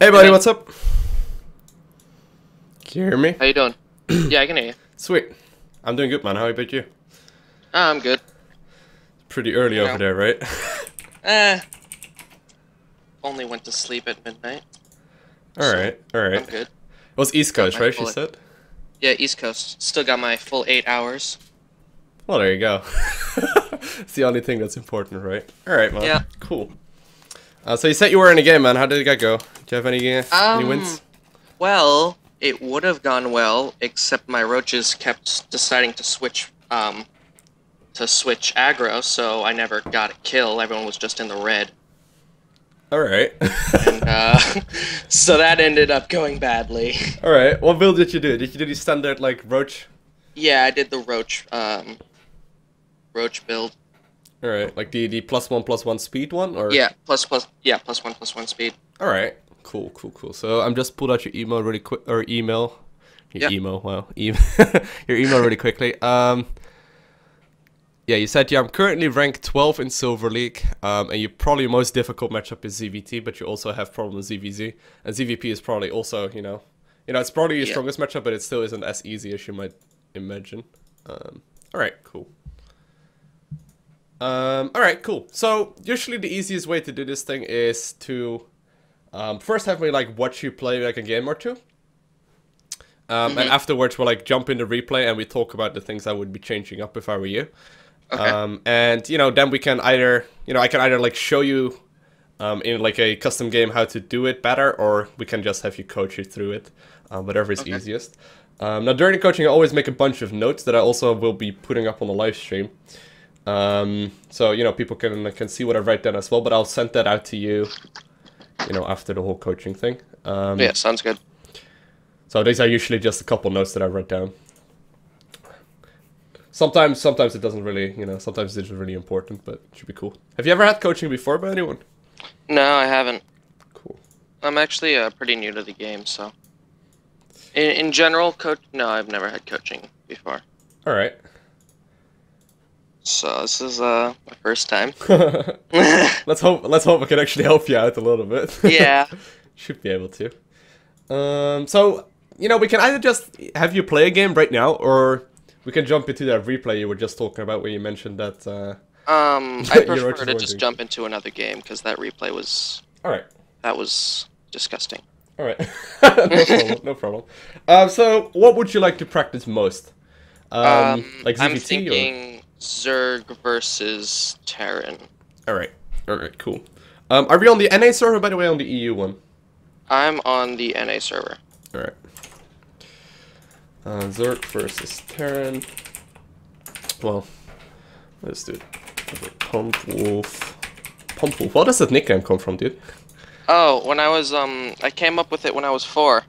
Hey buddy, what's up? Can you hear me? How you doing? Yeah, I can hear you. Sweet. I'm doing good, man. How about you? I'm good. Pretty early over there, right? Only went to sleep at midnight. Alright, alright. I'm good. It was East Coast, right, she said? Yeah, East Coast. Still got my full 8 hours. Well, there you go. It's the only thing that's important, right? Alright, man. Yeah. Cool. So you said you were in a game, man. How did it go? Do you have any wins? Well, it would have gone well, except my roaches kept deciding to switch aggro, so I never got a kill. Everyone was just in the red. Alright. And, so that ended up going badly. Alright, what build did you do? Did you do the standard, like, roach? Yeah, I did the roach build. Alright, like the +1/+1 speed one, or? Yeah, +1/+1 speed. Alright, cool. So I'm just pulled out your email really quick, or email. Your email, wow. Your email really quickly. Yeah, you said, yeah, I'm currently ranked 12 in Silver League, and your probably most difficult matchup is ZVT, but you also have problems with ZVZ, and ZVP is probably also, you know, it's probably your strongest matchup, but it still isn't as easy as you might imagine. Alright, cool. Alright, cool. So, usually the easiest way to do this thing is to first have me, like, watch you play, like, a game or two. And afterwards we'll, like, jump into replay and we talk about the things I would be changing up if I were you. Okay. And, you know, then we can either, I can either, like, show you in, like, a custom game how to do it better, or we can just have you coach you through it, whatever is easiest. Now, during the coaching, I always make a bunch of notes that I also will be putting up on the live stream. So, you know, people can see what I write down as well, but I'll send that out to you, after the whole coaching thing. Yeah, sounds good. So these are usually just a couple notes that I write down. Sometimes it doesn't really, sometimes it's really important, but it should be cool. Have you ever had coaching before by anyone? No, I haven't. Cool. I'm actually pretty new to the game, so... In general, no, I've never had coaching before. Alright. So this is my first time. Let's hope I can actually help you out a little bit. Yeah. Should be able to. So, we can either just have you play a game right now, or we can jump into that replay you were just talking about where you mentioned that, I prefer to just jump into another game, because that replay was... Alright. That was disgusting. Alright. No problem. So, what would you like to practice most? Like ZVT, I'm thinking Zerg versus Terran. Alright, cool. Are we on the NA server, by the way, on the EU one? I'm on the NA server. Alright. Zerg versus Terran. Well, let's do it. Pump Wolf. Where does that nickname come from, dude? Oh, when I was, I came up with it when I was 4.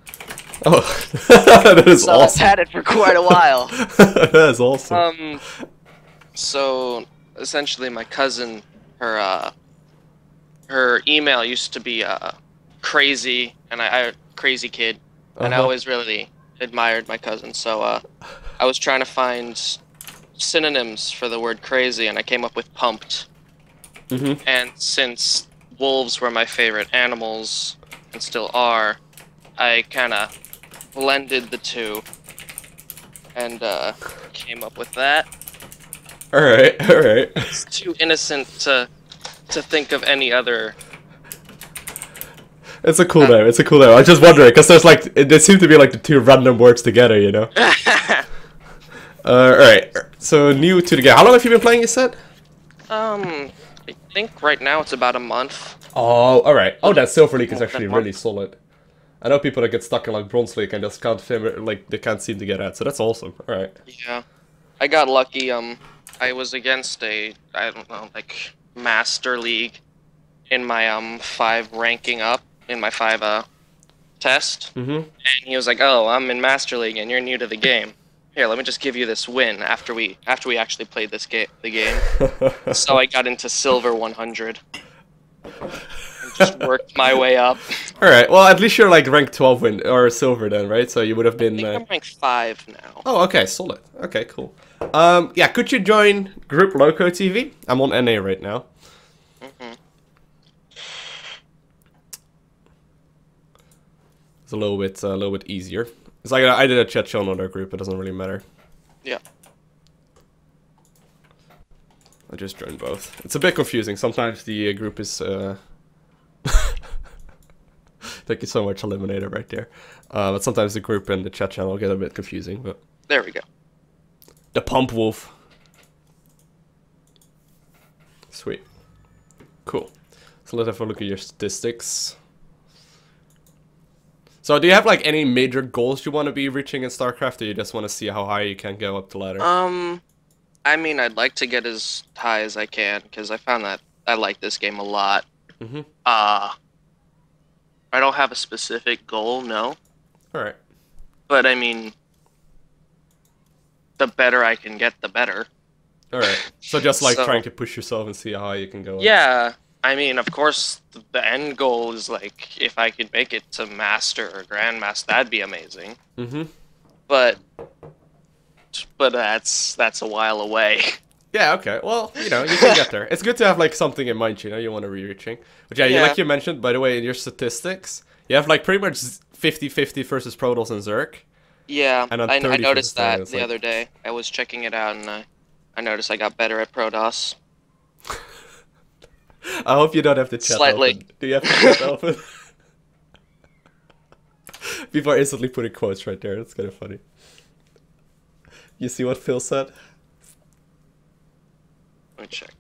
Oh, that is so awesome. I've had it for quite a while. That is awesome. So, essentially my cousin, her email used to be, crazy, and crazy kid, and I always really admired my cousin, so, I was trying to find synonyms for the word crazy, and I came up with pumped. And since wolves were my favorite animals, and still are, I kinda blended the two, and, came up with that. Alright. It's too innocent to think of any other... It's a cool name, I was just wondering, because there's like, they seem to be like the two random words together, Alright, so new to the game. How long have you been playing, you said? I think right now it's about a month. Oh, alright. Oh, that Silver League is actually really solid. I know people that get stuck in like Bronze League and just can't they can't seem to get out, so that's awesome. Alright. Yeah. I got lucky, I was against I don't know, like, Master League in my, 5 ranking up, in my 5, test. And he was like, oh, I'm in Master League and you're new to the game. Here, let me just give you this win after we actually played the game. So I got into Silver 100. And just worked my way up. Alright, well, at least you're like rank 12 or Silver then, right? So you would have been... I think I'm rank 5 now. Oh, okay, solid. Okay, cool. Yeah, could you join group LowkoTV? I'm on NA right now. it's a little bit easier. It's like I did a chat channel in our group. It doesn't really matter. Yeah. I just joined both. It's a bit confusing. Sometimes the group is. Thank you so much, Eliminator, right there. But sometimes the group and the chat channel get a bit confusing. But there we go. The Pump Wolf. Sweet. Cool. So let's have a look at your statistics. So do you have like any major goals you want to be reaching in StarCraft, or you just want to see how high you can go up the ladder? I mean, I'd like to get as high as I can, because I found that I like this game a lot. Mm-hmm. I don't have a specific goal, no. Alright. But, I mean, the better I can get, the better. Alright. So just like trying to push yourself and see how high you can go up. Yeah. I mean, of course, the end goal is, like, if I could make it to Master or Grandmaster, that'd be amazing. Mm-hmm. But that's a while away. Yeah, okay. Well, you know, you can get there. It's good to have, like, something in mind, you know, you want to be reaching. But yeah, like you mentioned, by the way, in your statistics, you have, like, pretty much 50-50 versus Protoss and Zerg. Yeah, and I noticed that the other day. I was checking it out, and I noticed I got better at Protoss. I hope you don't have the chat Slightly. open. Do you have the chat open? People are instantly putting quotes right there. That's kind of funny. You see what Phil said? Let me check.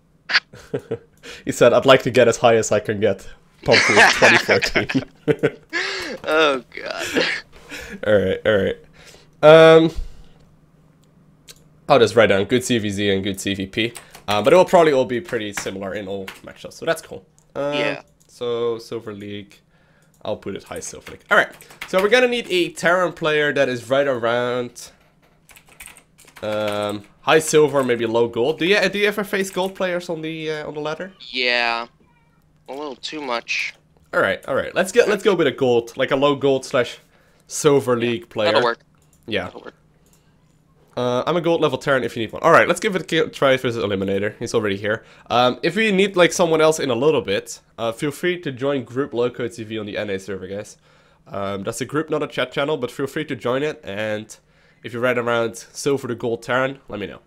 He said, I'd like to get as high as I can get. Pump 2014. Oh, God. Alright. I'll just write down good CVZ and good CVP. But it will probably all be pretty similar in all matchups, so that's cool. Yeah. So, Silver League. I'll put it high Silver League. Alright, so we're gonna need a Terran player that is right around high silver, maybe low gold. Do you ever face gold players on the ladder? Yeah. A little too much. Alright. Let's go with a gold, like a low gold / Silver League player. That'll work. Yeah. That'll work. I'm a gold level Terran if you need one. Alright, let's give it a try versus Eliminator. He's already here. If we need like someone else in a little bit, feel free to join group LowkoTV on the NA server, guys. That's a group, not a chat channel, but feel free to join it. And if you're right around silver to gold Terran, let me know.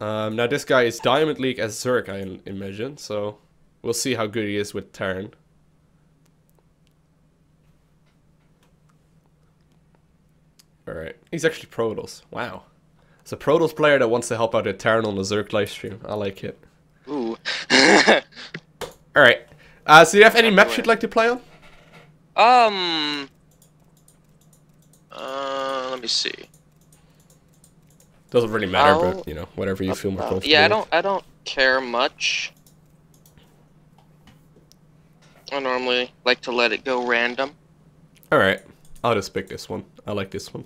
Now this guy is Diamond League as Zerg, I imagine, so we'll see how good he is with Terran. Alright, he's actually Protoss. Wow. It's a Protoss player that wants to help out a Terran on the Zerg livestream. I like it. Ooh. Alright. So do you have any maps you'd like to play on? Let me see. Doesn't really matter, but, you know, whatever you feel more comfortable Yeah, I don't care much. I normally like to let it go random. Alright. I'll just pick this one. I like this one.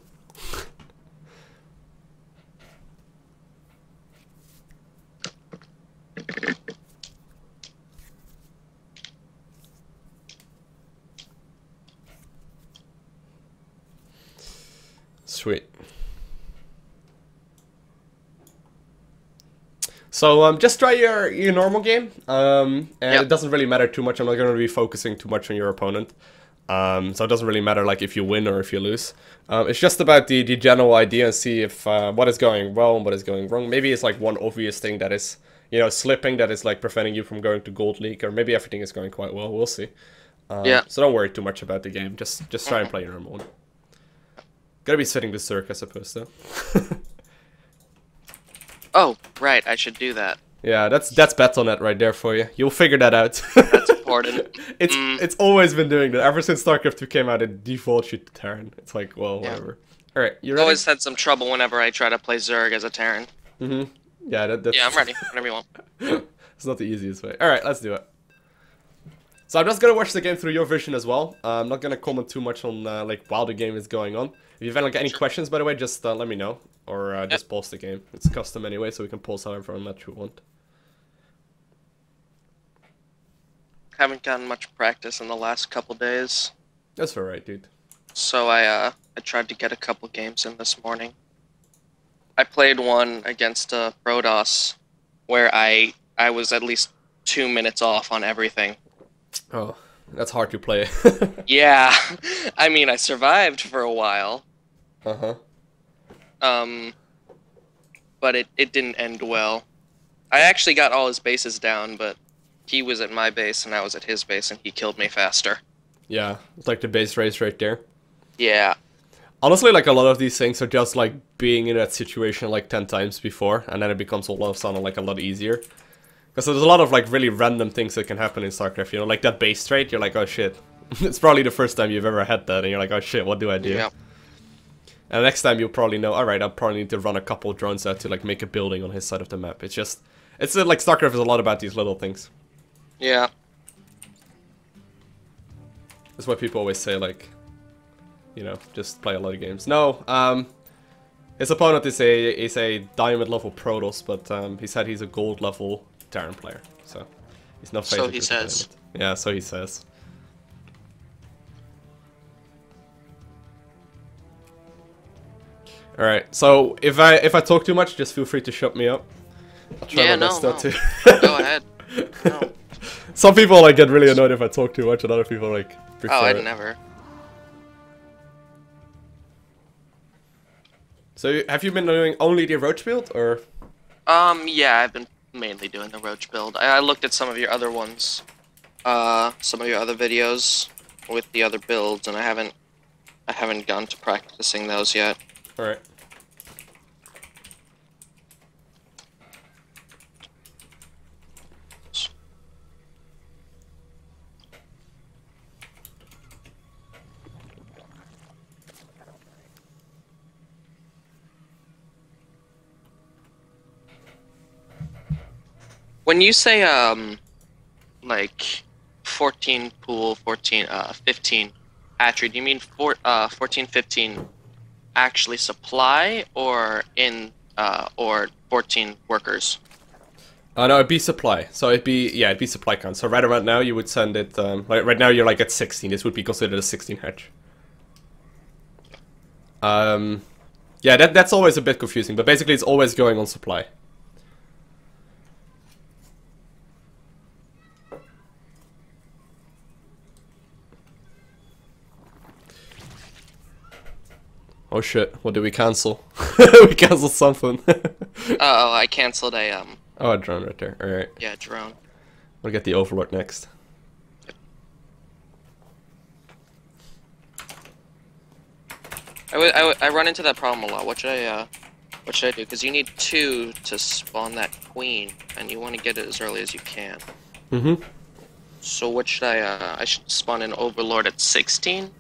Sweet. So just try your normal game, and it doesn't really matter too much. I'm not going to be focusing too much on your opponent, so it doesn't really matter like if you win or if you lose. It's just about the general idea and see if what is going well and what is going wrong. Maybe it's like one obvious thing that is, you know, slipping, that is like preventing you from going to Gold League, or maybe everything is going quite well. We'll see. So don't worry too much about the game. Just try and play your normal one. Gotta be setting the Zerg, I suppose, though. Oh, right, I should do that. Yeah, that's Battle.net right there for you. You'll figure that out. That's important. It's always been doing that. Ever since StarCraft 2 came out, it defaults you to Terran. It's like, well, whatever. Alright, you ready? I've always had some trouble whenever I try to play Zerg as a Terran. Mm-hmm. Yeah, that's... Yeah, I'm ready. Whenever you want. It's not the easiest way. Alright, let's do it. So I'm just gonna watch the game through your vision as well. I'm not gonna comment too much on like while the game is going on. If you have like any questions, by the way, just let me know, or just pause the game. It's custom anyway, so we can pause however much we want. Haven't gotten much practice in the last couple days. That's alright, dude. So I tried to get a couple games in this morning. I played one against Protoss, where I was at least 2 minutes off on everything. Oh. That's hard to play. Yeah, I mean, I survived for a while. Uh-huh. But it didn't end well. I actually got all his bases down, but he was at my base and I was at his base, and he killed me faster. Yeah, it's like the base race right there. Yeah. Honestly, like a lot of these things are just like being in that situation like 10 times before, and then it becomes all of a sudden like a lot easier. Because there's a lot of like really random things that can happen in StarCraft, you know, like that base trade, you're like, oh shit. It's probably the first time you've ever had that, and you're like, oh shit, what do I do? Yeah. And next time you'll probably know, alright, I'll probably need to run a couple of drones out to like make a building on his side of the map. It's just, it's like StarCraft is a lot about these little things. Yeah. That's why people always say like, you know, just play a lot of games. No, his opponent is a diamond level Protoss, but he said he's a gold level Terran player, so he's not facing. So he says. Yeah, so he says. All right, so if I talk too much, just feel free to shut me up. I'll try my best not to. Go ahead. No. Some people like get really annoyed if I talk too much, and other people like prefer Oh, I'd it. never. So have you been doing only the Roach build, or? Yeah, I've been mainly doing the Roach build. I looked at some of your other ones, some of your other videos with the other builds, and I haven't gone to practicing those yet. All right. When you say like 14 pool, 14 15 hatchery, do you mean 14 15 actually supply, or in or 14 workers? No, it'd be supply. So it'd be supply count. So right around now you would send it. Like right now you're like at 16. This would be considered a 16 hatch. Yeah, that's always a bit confusing. But basically, it's always going on supply. Oh shit! What did we cancel? We canceled something. Oh, I canceled a Oh, a drone right there. All right. Yeah, drone. We'll get the Overlord next. I run into that problem a lot. What should I do? Because you need 2 to spawn that queen, and you want to get it as early as you can. Mm-hmm. So what should I should spawn an Overlord at 16?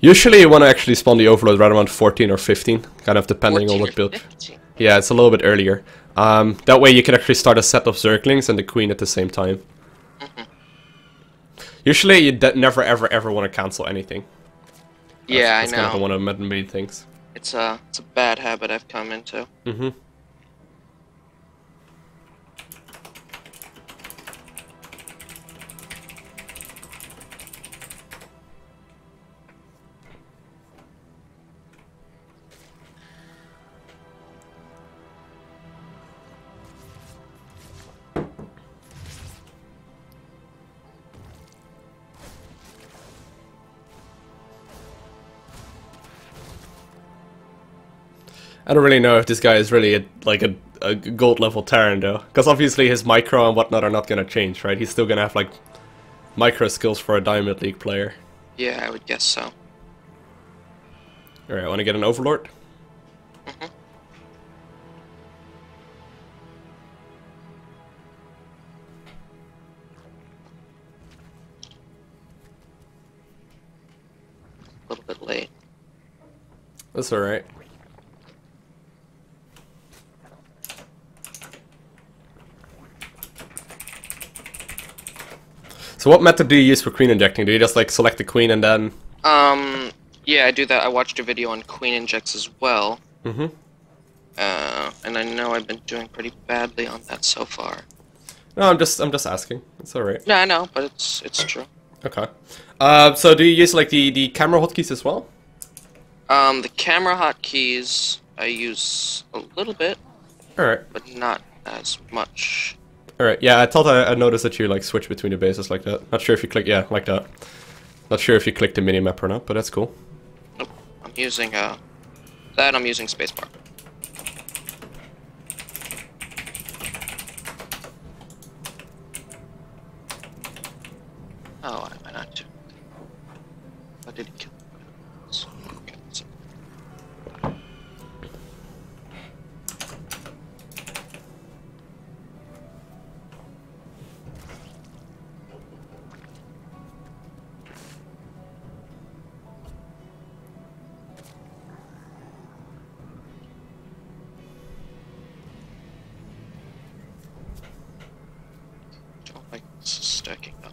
Usually you want to actually spawn the Overlord right around 14 or 15, kind of depending on what build. 15? Yeah, it's a little bit earlier. That way you can actually start a set of Zerglings and the Queen at the same time. Mm-hmm. Usually you never ever want to cancel anything. Yeah, that's I know. Kind of one of the main things. It's a bad habit I've come into. Mm-hmm. I don't really know if this guy is really a gold level Terran though, because obviously his micro and whatnot are not gonna change, right? He's still gonna have like micro skills for a Diamond League player. Yeah, I would guess so. Alright, want to get an Overlord? Mm-hmm. A little bit late. That's alright. So what method do you use for queen injecting? Do you just like select the queen and then... Yeah, I do that. I watched a video on queen injects as well. Mm-hmm. And I know I've been doing pretty badly on that so far. No, I'm just asking. It's alright. Yeah, I know, but it's true. Okay. So do you use like the camera hotkeys as well? The camera hotkeys I use a little bit, Alright. but not as much. Alright, yeah, I thought I noticed that you like switch between the bases like that. Not sure if you click, yeah, like that. Not sure if you click the minimap or not, but that's cool. Nope. I'm using that. I'm using spacebar. Oh, I not to. What did he kill? Like stacking up.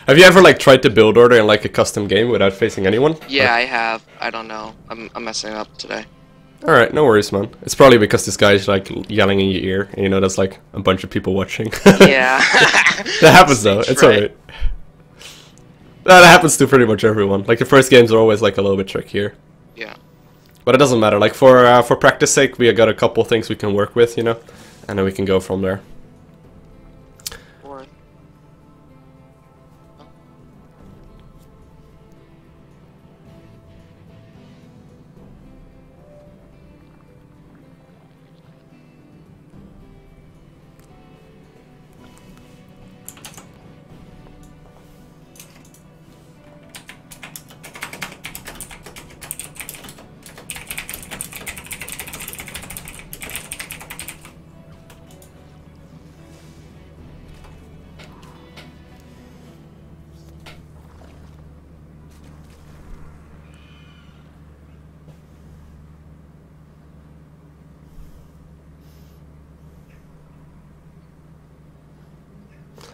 Have you ever like tried to build order in like a custom game without facing anyone? Yeah, I have. I don't know. I'm messing up today. Alright, no worries, man. It's probably because this guy's like yelling in your ear, and you know there's like a bunch of people watching. Yeah. That happens though, it's alright. That happens to pretty much everyone. Like the first games are always like a little bit trickier. Yeah. But it doesn't matter, like for practice sake we got a couple things we can work with, you know? And then we can go from there.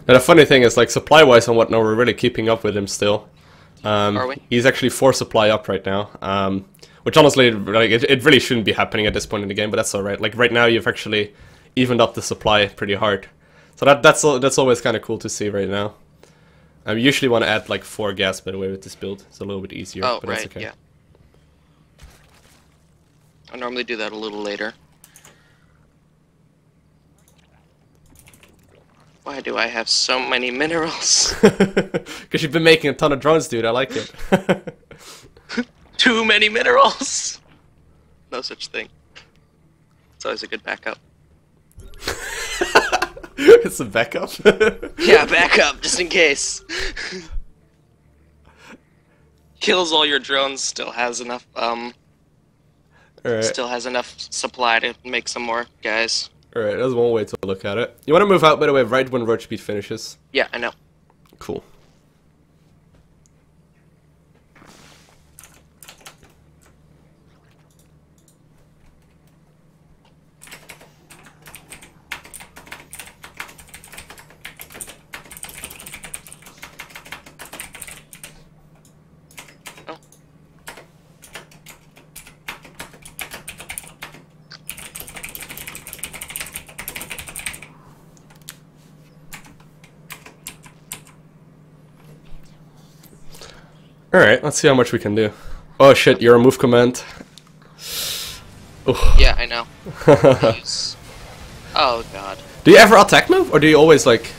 And the funny thing is, like, supply-wise and whatnot, we're really keeping up with him still. Are we? He's actually 4 supply up right now, which honestly, like, it really shouldn't be happening at this point in the game, but that's alright. Like, right now you've actually evened up the supply pretty hard. So that's always kind of cool to see right now. I usually want to add, like, 4 gas, by the way, with this build. It's a little bit easier, Oh, but right, that's okay. yeah. I normally do that a little later. Why do I have so many minerals? Because you've been making a ton of drones, dude. I like it. Too many minerals! No such thing. It's always a good backup. It's a backup? Yeah, backup, just in case. Kills all your drones, still has enough, still has enough supply to make some more guys. Alright, that's one way to look at it. You want to move out, by the way, right when road speed finishes? Yeah, I know. Cool. Alright, let's see how much we can do. Oh shit, you're a move command. Oof. Yeah, I know. Oh god. Do you ever attack move, or do you always like...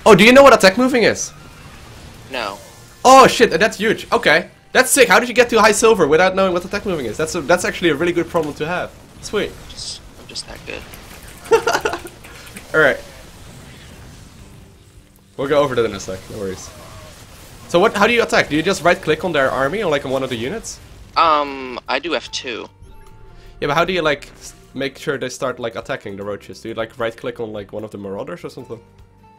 Oh, do you know what attack moving is? No. Oh shit, that's huge. Okay. That's sick. How did you get to high silver without knowing what attack moving is? That's actually a really good problem to have. Sweet. I'm just that good. Alright. We'll go over that in a sec, no worries. So how do you attack? Do you just right click on their army or like on one of the units? I do F2. Yeah, but how do you like make sure they start like attacking the roaches? Do you like right click on like one of the marauders or something?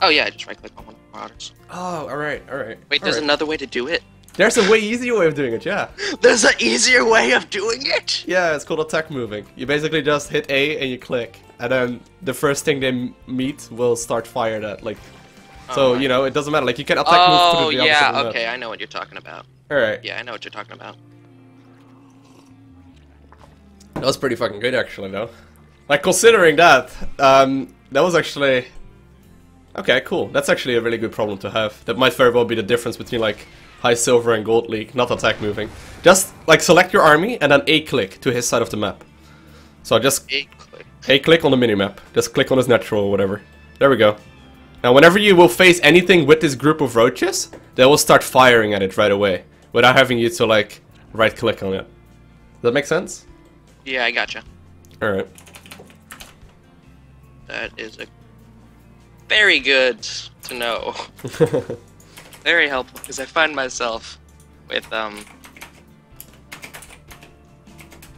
Oh yeah, I just right click on one of the marauders. Oh, alright. Wait, there's another way to do it? There's a way easier way of doing it, yeah. There's an easier way of doing it? Yeah, it's called attack moving. You basically just hit A and you click, and then the first thing they meet will start fire that, like... So, you know, it doesn't matter, like you can attack move to the opposite of the yeah, map. okay, I know what you're talking about. Alright. Yeah, I know what you're talking about. That was pretty fucking good, actually, though. Like, considering that, that was actually... Okay, cool. That's actually a really good problem to have. That might very well be the difference between, like, high silver and gold league, not attack moving. Just like select your army and then A click to his side of the map. So just A click on the minimap. Just click on his natural or whatever. There we go. Now whenever you will face anything with this group of roaches, they will start firing at it right away without having you to like right click on it. Does that make sense? Yeah, I gotcha. Alright. That is a very good to know. Very helpful, because I find myself with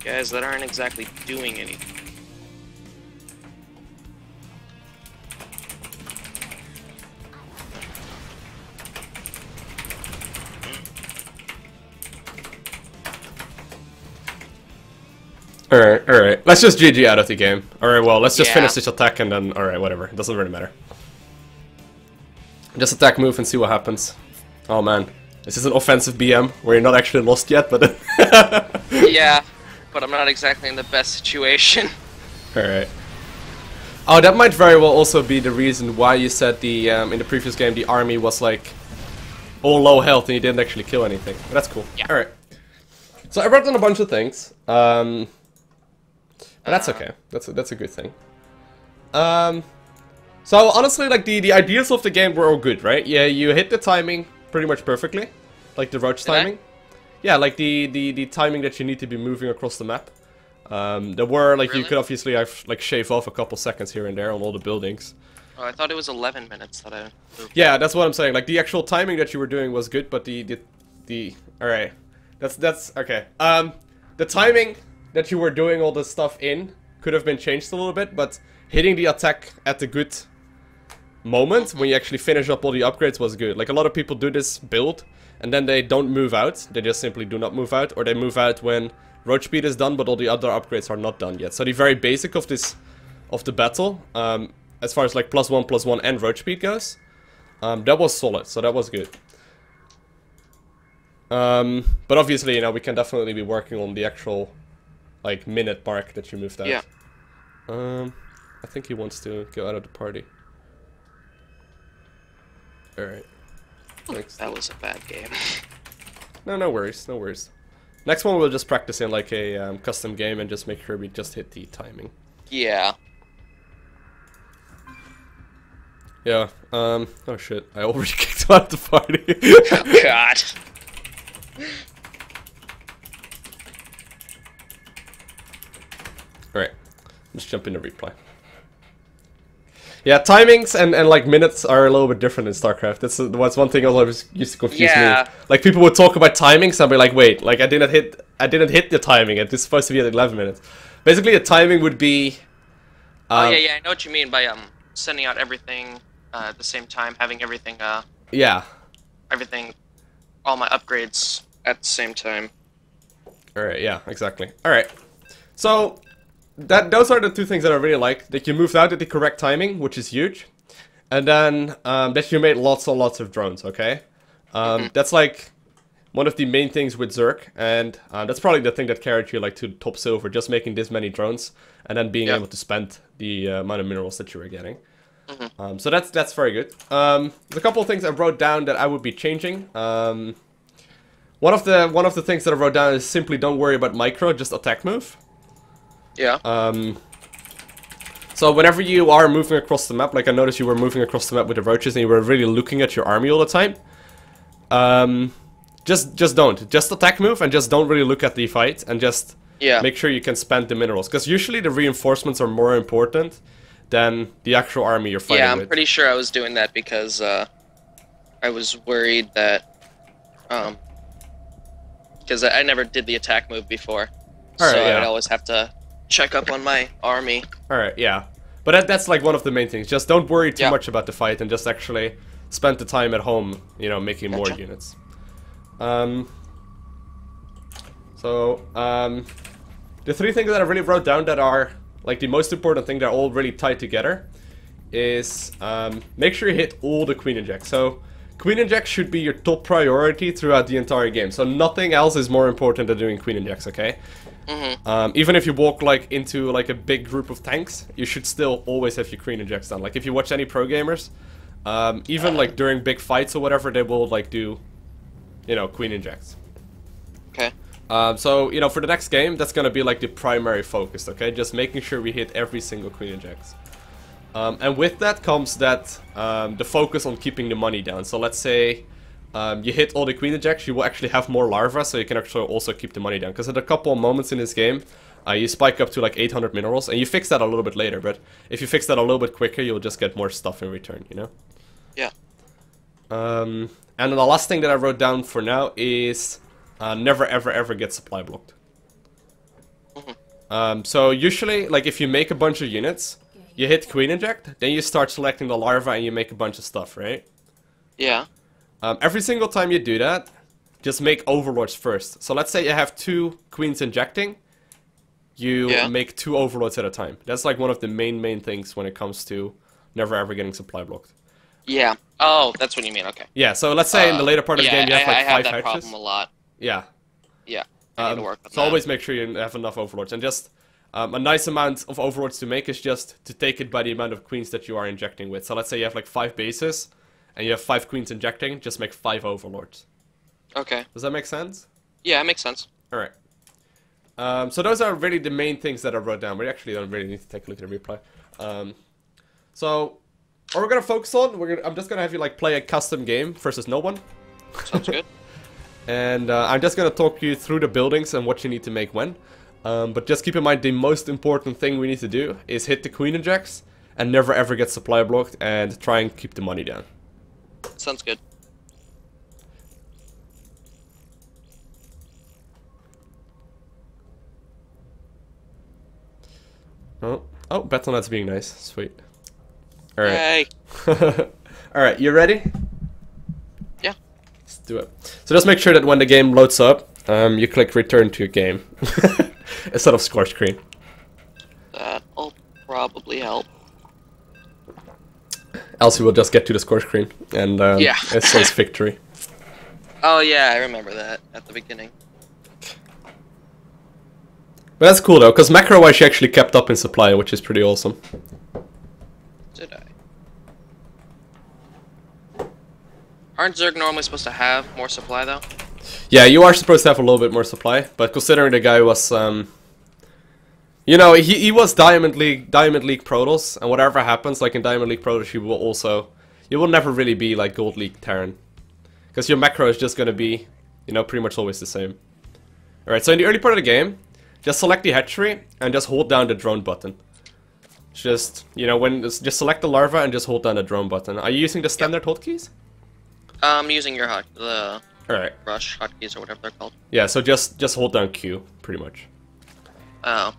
guys that aren't exactly doing anything. Alright. Let's just GG out of the game. Alright, well, let's just finish this attack and then, alright, whatever. It doesn't really matter. Just attack move and see what happens. Oh man. This is an offensive BM where you're not actually lost yet, but... Yeah, but I'm not exactly in the best situation. Alright. Oh, that might very well also be the reason why you said the, in the previous game, the army was like all low health and you didn't actually kill anything. But that's cool. Yeah. Alright. So I wrote down a bunch of things. But that's okay. That's a good thing. So honestly, like the ideas of the game were all good, right? Yeah, you hit the timing pretty much perfectly, like the roach timing. Yeah, like the timing that you need to be moving across the map. There were like you could obviously like shave off a couple seconds here and there on all the buildings. Oh, I thought it was 11 minutes that I moved. Yeah, that's what I'm saying. Like the actual timing that you were doing was good, but the all right, that's okay. The timing that you were doing all this stuff in could have been changed a little bit, but hitting the attack at the good moment when you actually finish up all the upgrades was good. Like a lot of people do this build and then they don't move out, they just simply do not move out, or they move out when roach speed is done but all the other upgrades are not done yet. So the very basic of the battle, as far as like +1/+1 and roach speed goes, that was solid, so that was good. But obviously, you know, we can definitely be working on the actual like minute mark that you moved out. Yeah. I think he wants to go out of the party. Alright. Thanks. That was a bad game. No worries, no worries. Next one we'll just practice in like a custom game and just make sure we just hit the timing. Yeah. Yeah, oh shit, I already kicked him out of the party. Oh god. Alright, let's jump into replay. Yeah, timings and like minutes are a little bit different in StarCraft. That's one thing always used to confuse me. Like people would talk about timings, I'd be like, wait, like I didn't hit the timing. It's supposed to be at 11 minutes. Basically, the timing would be. Oh yeah, I know what you mean by sending out everything at the same time, having everything. Yeah. Everything, all my upgrades at the same time. All right. Yeah. Exactly. All right. So. Those are the two things that I really like. That you moved out at the correct timing, which is huge. And then that you made lots and lots of drones, okay? That's like one of the main things with Zerg. And that's probably the thing that carried you like to top silver, just making this many drones. And then being able to spend the amount of minerals that you were getting. So that's very good. There's a couple of things I wrote down that I would be changing. One of the things that I wrote down is simply don't worry about micro, just attack move. Yeah. So whenever you are moving across the map, like I noticed you were moving across the map with the roaches and you were really looking at your army all the time. Just don't. Just attack move and just don't really look at the fight and just make sure you can spend the minerals. Because usually the reinforcements are more important than the actual army you're fighting with. Yeah, I'm pretty sure I was doing that because I was worried that because I never did the attack move before. So I'd always have to check up on my army. Alright, yeah. But that's like one of the main things. Just don't worry too much about the fight and just actually spend the time at home, you know, making more units. The three things that I really wrote down that are like the most important thing, they're all really tied together, is make sure you hit all the queen injects. So queen injects should be your top priority throughout the entire game. So nothing else is more important than doing queen injects, okay? Even if you walk like into like a big group of tanks, you should still always have your queen injects done. Like if you watch any pro gamers, even like during big fights or whatever, they will like do, you know, queen injects. Okay. So, you know, for the next game, that's gonna be like the primary focus, okay? Just making sure we hit every single queen injects. And with that comes that, the focus on keeping the money down. So let's say, you hit all the queen injects, you will actually have more larva, so you can actually also keep the money down. Because at a couple of moments in this game, you spike up to like 800 minerals, and you fix that a little bit later, but if you fix that a little bit quicker, you'll just get more stuff in return, you know? Yeah. And then the last thing that I wrote down for now is never ever ever get supply blocked. So usually, like if you make a bunch of units, you hit queen inject, then you start selecting the larva and you make a bunch of stuff, right? Yeah. Every single time you do that, just make overlords first. So let's say you have 2 queens injecting, you make 2 overlords at a time. That's like one of the main things when it comes to never ever getting supply blocked. Yeah. Oh, that's what you mean. Okay. Yeah. So let's say in the later part of the game you have like 5 have that hatches. problem a lot. Yeah. Yeah. I need to work on so that. always make sure you have enough overlords, and just a nice amount of overlords to make is just to take it by the amount of queens that you are injecting with. So let's say you have like 5 bases, and you have 5 queens injecting. Just make 5 overlords. Okay. Does that make sense? Yeah, it makes sense. All right. So those are really the main things that I wrote down. We actually don't really need to take a look at the replay. So what we're gonna focus on, I'm just gonna have you like play a custom game versus no one. Sounds good. And I'm just gonna talk you through the buildings and what you need to make when. But just keep in mind the most important thing we need to do is hit the queen injects and never ever get supply blocked and try and keep the money down. Sounds good. Oh, Battle.net's being nice. Sweet. Alright. Yay. Alright, you ready? Yeah. Let's do it. So just make sure that when the game loads up, you click return to your game. Instead of score screen. That'll probably help. Else you will just get to the score screen and yeah. It says victory. Oh yeah, I remember that at the beginning. But that's cool though, because macro-wise she actually kept up in supply, which is pretty awesome. Did I? Aren't Zerg normally supposed to have more supply though? Yeah, you are supposed to have a little bit more supply, but considering the guy was, you know, he was Diamond League Protoss, and whatever happens, like in Diamond League Protoss, you will never really be like Gold League Terran. Because your macro is just gonna be, you know, pretty much always the same. Alright, so in the early part of the game, just select the hatchery and just hold down the drone button. Just, you know, just select the larva and just hold down the drone button. Are you using the standard hotkeys? I'm using your the Alright. rush hotkeys or whatever they're called. Yeah, so just hold down Q, pretty much. Oh.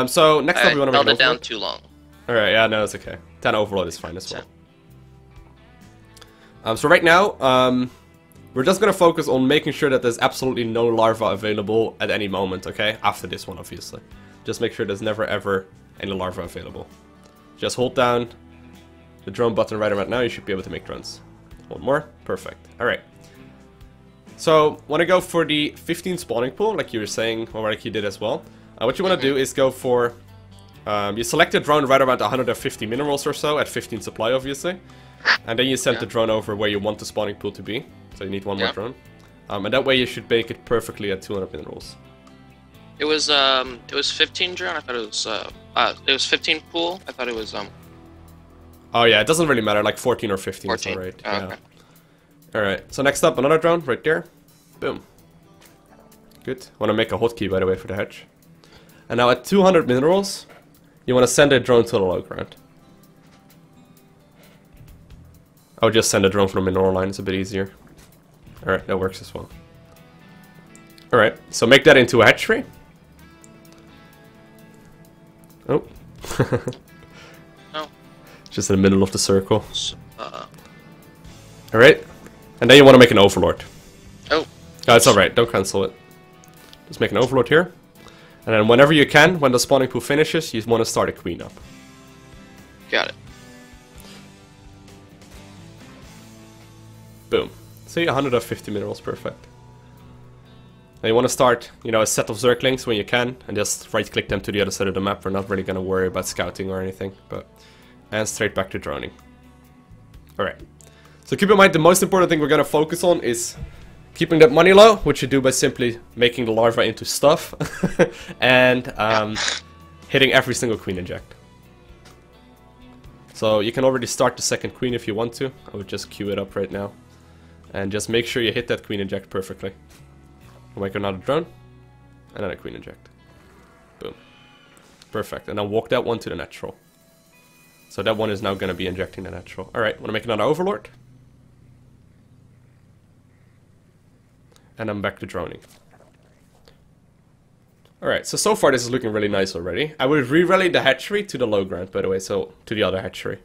So next up we want to make held an it down overload. too long. Alright, yeah, no, it's okay. 10 overload is fine as well. So right now, we're just gonna focus on making sure that there's absolutely no larva available at any moment, okay? After this one, obviously. Just make sure there's never ever any larva available. Just hold down the drone button right about now, you should be able to make drones. One more, perfect. Alright. So, wanna go for the 15 spawning pool, like you were saying, or like you did as well. What you wanna do is go for, you select a drone right around 150 minerals or so, at 15 supply obviously. And then you send the drone over where you want the spawning pool to be. So you need one more drone. And that way you should make it perfectly at 200 minerals. It was 15 drone. I thought it was 15 pool. I thought it was Oh yeah, it doesn't really matter. Like 14 or 15 is alright. Oh, yeah. okay. Alright, so next up another drone right there. Boom. Good. Want to make a hotkey by the way for the hatch. And now at 200 minerals, you want to send a drone to the low ground. I would just send a drone from the mineral line. It's a bit easier. Alright, that works as well. Alright, so make that into a hatchery. Oh. No. Just in the middle of the circle. Alright. And then you want to make an overlord. Oh. Oh, it's alright, don't cancel it. Just make an overlord here. And then whenever you can, when the spawning pool finishes, you want to start a queen up. Got it. Boom. See, 150 minerals, perfect. Now you want to start, you know, a set of zerglings when you can, and just right-click them to the other side of the map. We're not really going to worry about scouting or anything, but... And straight back to droning. Alright. So keep in mind, the most important thing we're going to focus on is keeping that money low, which you do by simply making the larva into stuff, and hitting every single queen inject. So you can already start the second queen if you want to. I would just queue it up right now. And just make sure you hit that queen inject perfectly. Make another drone, and then a queen inject. Boom. Perfect. And then walk that one to the natural. So that one is now going to be injecting the natural. Alright, want to make another overlord. And I'm back to droning. Alright, so far this is looking really nice already. I would re-rally the hatchery to the low ground, by the way, so to the other hatchery.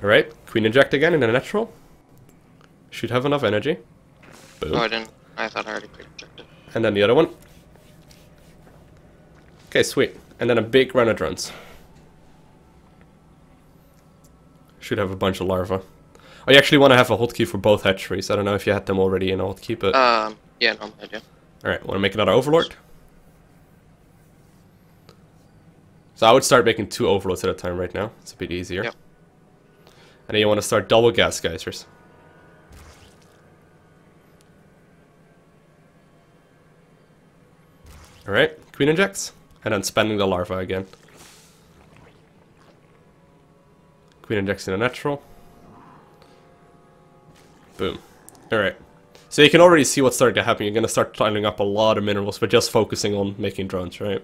Alright, queen inject again in the natural. Should have enough energy. Boom. Oh, I didn't. I thought I already queen injected. And then the other one. Okay, sweet. And then a big run of drones. Should have a bunch of larvae. I actually want to have a hotkey for both hatcheries. I don't know if you had them already in a hotkey, but... yeah, no, I do. Alright, want to make another overlord? So I would start making 2 overlords at a time right now. It's a bit easier. Yep. And then you want to start double gas geysers. Alright, queen injects. And then spamming the larva again. Queen injects in a natural. Boom. Alright. So you can already see what's starting to happen. You're going to start piling up a lot of minerals, but just focusing on making drones, right?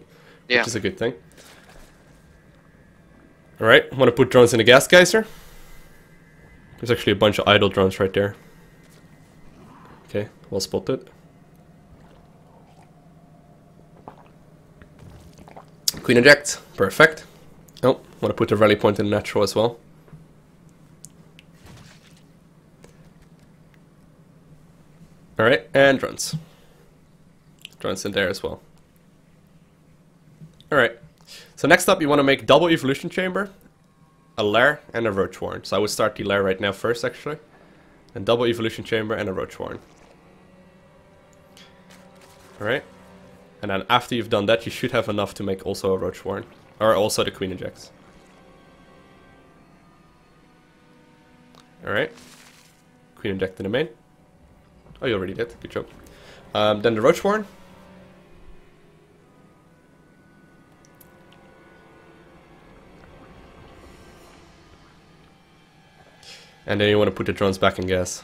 Yeah. Which is a good thing. Alright, want to put drones in a gas geyser. There's actually a bunch of idle drones right there. Okay, well spotted. Queen inject, perfect. Oh, want to put the rally point in the natural as well. Alright, and drones. Drones in there as well. Alright, so next up you want to make double evolution chamber, a lair, and a roach warren. So I would start the lair right now first actually. And double evolution chamber and a roach warren. Alright. And then after you've done that, you should have enough to make also a roach warren. Or also the queen injects. Alright. Queen inject in the main. Oh, you already did. Good job. Then the roach warren. And then you want to put the drones back in gas.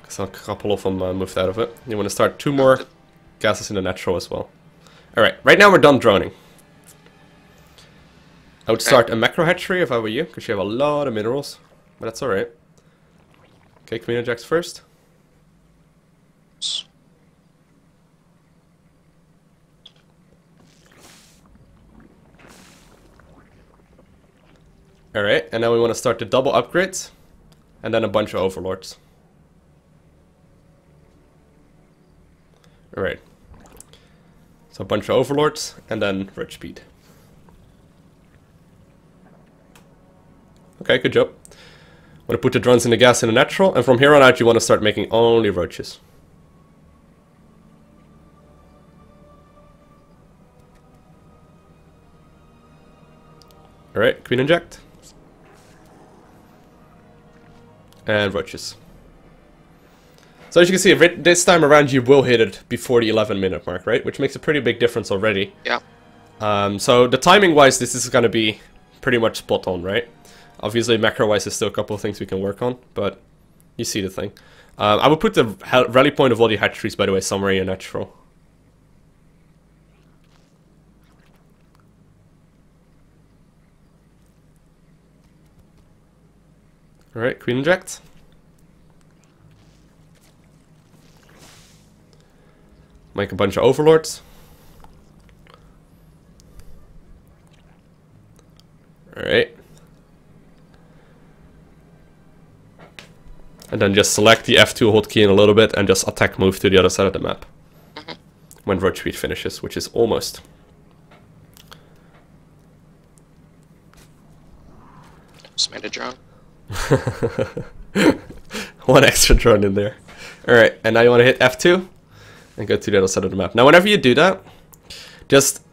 So a couple of them moved out of it. You want to start 2 more gases in the natural as well. Alright, right now we're done droning. I would start a macro hatchery if I were you, because you have a lot of minerals. But that's alright. Okay, queen injects first. Alright, and now we want to start the double upgrades. And then a bunch of overlords. Alright. So a bunch of overlords, and then roach speed. Okay, good job. Want to put the drones in the gas in the natural, and from here on out you want to start making only roaches. Alright, queen inject. And roaches. So as you can see, this time around you will hit it before the 11-minute mark, right? Which makes a pretty big difference already. Yeah. So the timing-wise, this is going to be pretty much spot on, right? Obviously, macro-wise, there's still a couple of things we can work on, but you see the thing. I would put the rally point of all the hatcheries, by the way, somewhere in natural. Alright, queen inject. Make a bunch of overlords. Alright. And then just select the F2 hotkey in a little bit and just attack move to the other side of the map. When roach speed finishes, which is almost. Just made a drone. 1 extra drone in there. Alright, and now you want to hit F2 and go to the other side of the map. Now whenever you do that, just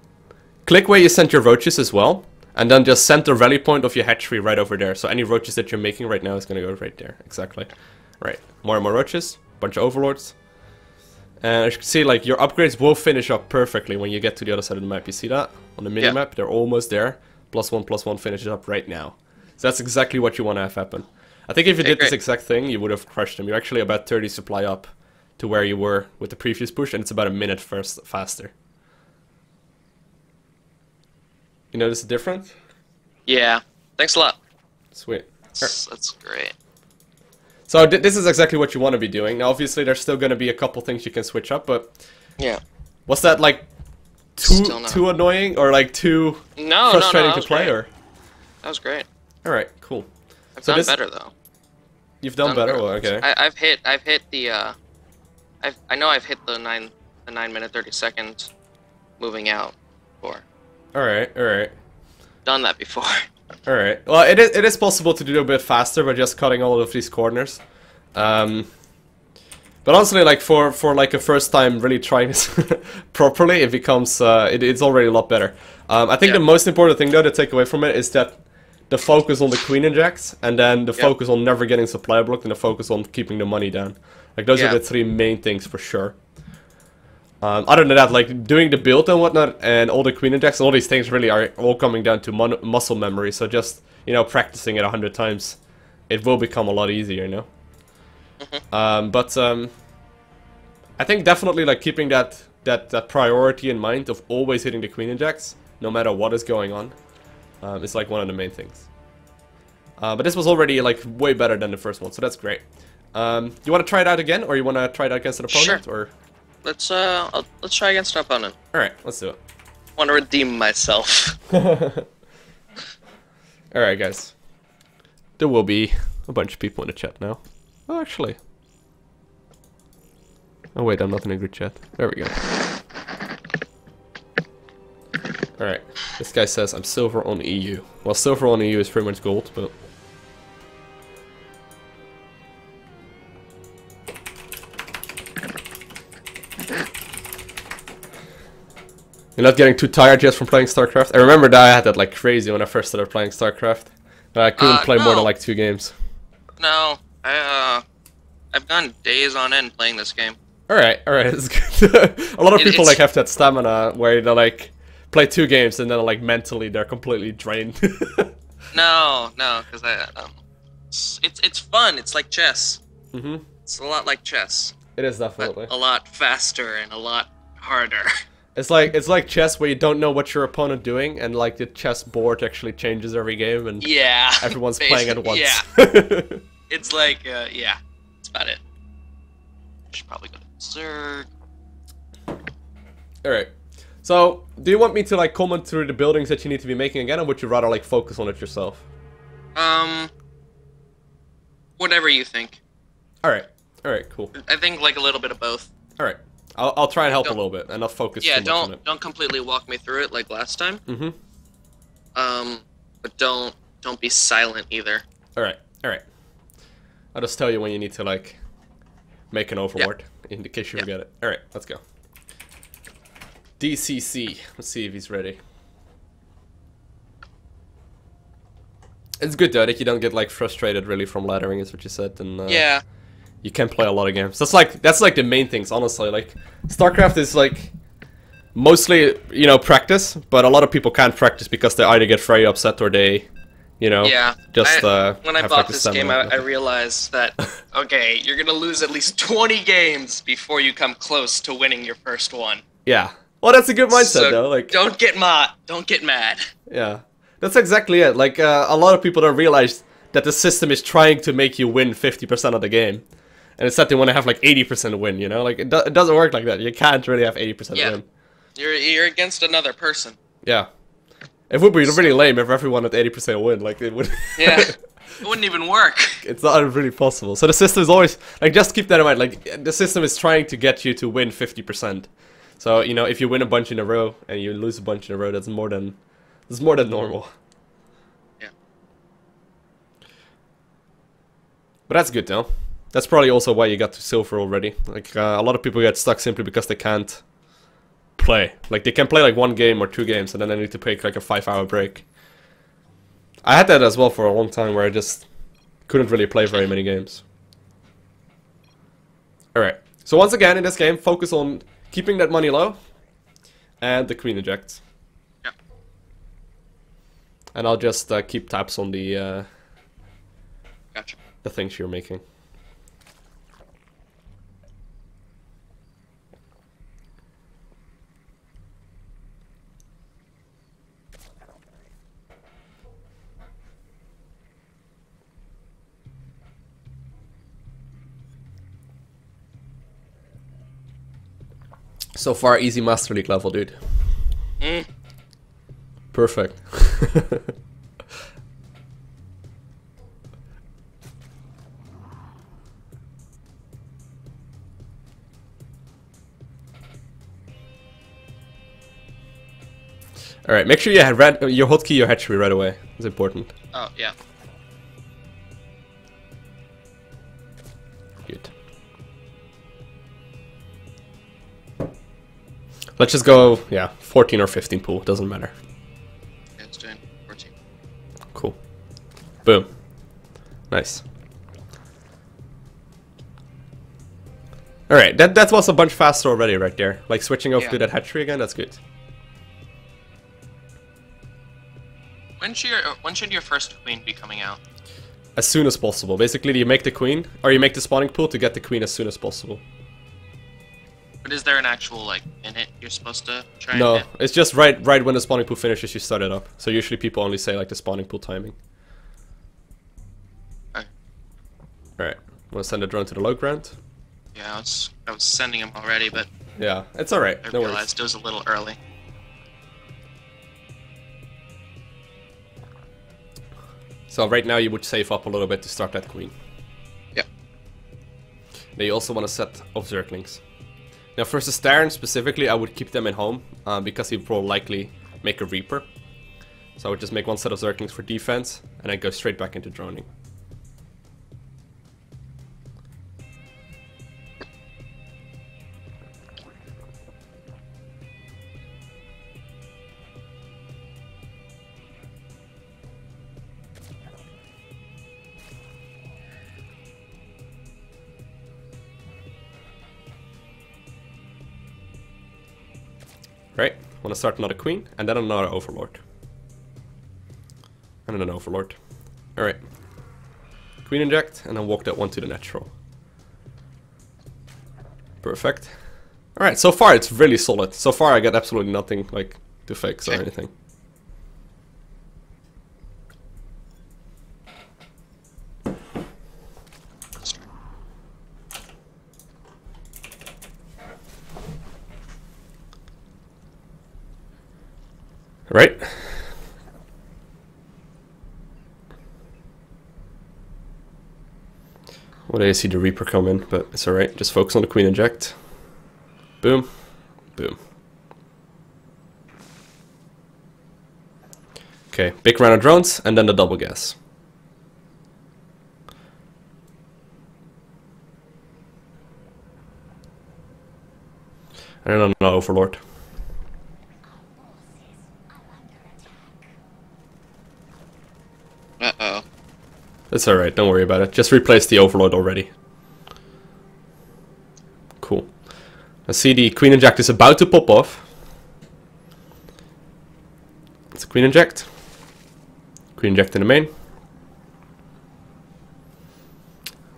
click where you sent your roaches as well, and then just center rally point of your hatchery right over there. So any roaches that you're making right now is going to go right there. Exactly. Right. More and more roaches, bunch of overlords. And as you can see, like, your upgrades will finish up perfectly when you get to the other side of the map. You see that? On the mini-map, they're almost there. +1/+1 finishes up right now. So that's exactly what you want to have happen. I think if you did this exact thing, you would have crushed them. You're actually about 30 supply up to where you were with the previous push, and it's about a minute faster. You notice the difference? Yeah. Thanks a lot. Sweet. That's great. So this is exactly what you want to be doing. Now, obviously, there's still going to be a couple things you can switch up, but yeah, was that like too annoying or like too frustrating to play? Or that was great. All right, cool. I've done better though. You've done better. Well, okay. I've hit the I know I've hit the 9 minute 30 second moving out before. All right. Done that before. All right. Well, it is possible to do a bit faster by just cutting all of these corners. But honestly, like for like a first time really trying this properly, it becomes it's already a lot better. I think the most important thing though to take away from it is that the focus on the queen injects, and then the focus on never getting supply blocked, and the focus on keeping the money down. Like those are the three main things for sure. Other than that, like doing the build and whatnot, and all the queen injects, and all these things really are all coming down to muscle memory. So just, you know, practicing it 100 times, it will become a lot easier, you know. I think definitely like keeping that priority in mind of always hitting the queen injects, no matter what is going on, is like one of the main things. But this was already like way better than the first one, so that's great. You want to try it out again, or you want to try it out against an opponent, or? Let's try against an opponent. All right, let's do it. Want to redeem myself. All right, guys. There will be a bunch of people in the chat now. Oh, actually. Oh wait, I'm not in a good chat. There we go. All right. This guy says I'm silver on EU. Well, silver on EU is pretty much gold, but. You're not getting too tired yet from playing StarCraft? I remember that I had that like crazy when I first started playing StarCraft. I couldn't play more than like 2 games. No, I've gone days on end playing this game. Alright, it's good. A lot of people like have that stamina where they like play 2 games and then like mentally they're completely drained. No, because it's fun. It's like chess. It's a lot like chess. It is definitely. But a lot faster and a lot harder. It's like chess where you don't know what your opponent doing, and like the chess board actually changes every game, and everyone's playing at once. Yeah, it's like that's about it. Should probably go to Zerg. All right. So, do you want me to like comment through the buildings that you need to be making again, or would you rather like focus on it yourself? Whatever you think. All right, cool. I think like a little bit of both. All right. I'll try and help a little bit and not focus too much on it. Don't completely walk me through it like last time. But don't be silent either. All right. I'll just tell you when you need to like make an overlord in case you forget it. All right, let's go. DCC. Let's see if he's ready. It's good though that you don't get like frustrated really from laddering, is what you said. And you can play a lot of games. That's like the main things, honestly. Like StarCraft is like mostly, you know, practice, but a lot of people can't practice because they either get very upset or they, you know, just when I bought this game, I realized that okay, you're gonna lose at least 20 games before you come close to winning your first one. Yeah. Well, that's a good mindset So though. Like, don't get mad. Yeah, that's exactly it. Like a lot of people don't realize that the system is trying to make you win 50% of the game. And instead they want to have like 80% win, you know? Like, it doesn't work like that. You can't really have 80% win. You're against another person. Yeah. It would be really lame if everyone had 80% win. Like, it would... Yeah. It wouldn't even work. It's not really possible. So the system is always... Like, just keep that in mind. Like, the system is trying to get you to win 50%. So, you know, if you win a bunch in a row and you lose a bunch in a row, that's more than normal. Yeah. But that's good, though. That's probably also why you got to silver already. Like, a lot of people get stuck simply because they can't play. Like, they can play like 1 game or 2 games, and then they need to take like a 5-hour break. I had that as well for a long time, where I just couldn't really play very many games. Alright, so once again, in this game, focus on keeping that money low, and the queen eject. Yeah. And I'll just keep tabs on the Gotcha. the things you're making. So far, easy Master League level, dude. Perfect. Alright, make sure you had your hotkey your hatchery right away. It's important. Oh, yeah. Good. Let's just go, yeah, 14 or 15 pool, doesn't matter. Yeah, it's doing 14. Cool. Boom. Nice. Alright, that was a bunch faster already right there. Like switching over to that hatchery again, that's good. When should your first queen be coming out? As soon as possible. Basically, you make the queen, or you make the spawning pool to get the queen as soon as possible. But is there an actual, like, minute you're supposed to try and No, hit? it's just right when the spawning pool finishes, you start it up. So usually people only say, like, the spawning pool timing. Okay. Alright, wanna send a drone to the low ground? Yeah, I was sending him already, but Yeah, it's alright, I no worries. realized it was a little early. So right now you would save up a little bit to start that queen. Yeah. Now you also want to set off Zerglings. Now for Stern specifically, I would keep them in home, because he will likely make a Reaper. So I would just make 1 set of Zerglings for defense, and then go straight back into droning. Right, want to start another queen, and then another overlord. And then an overlord. Alright. Queen inject, and then walk that one to the natural. Perfect. Alright, so far it's really solid. So far I get absolutely nothing, like, to fix or anything. Right? Well, I see the Reaper come in, but it's alright. Just focus on the Queen inject. Boom. Boom. Okay, big round of drones, and then the double gas. And then an overlord. Uh-oh. That's alright, don't worry about it. Just replace the overlord already. Cool. I see the Queen inject is about to pop off. It's a Queen inject. Queen inject in the main.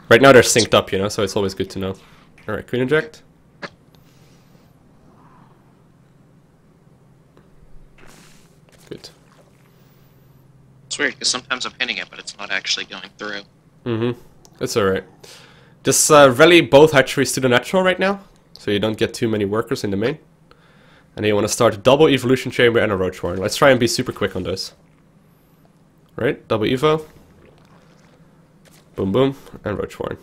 Right now they're synced up, you know, so it's always good to know. Alright, Queen inject. Good. It's weird, because sometimes I'm hitting it, but it's not actually going through. Mm-hmm. It's alright. Just rally both hatcheries to the natural right now, so you don't get too many workers in the main. And then you want to start a double evolution chamber and a roach warren. Let's try and be super quick on those. Right, double evo. Boom boom, and roach warren.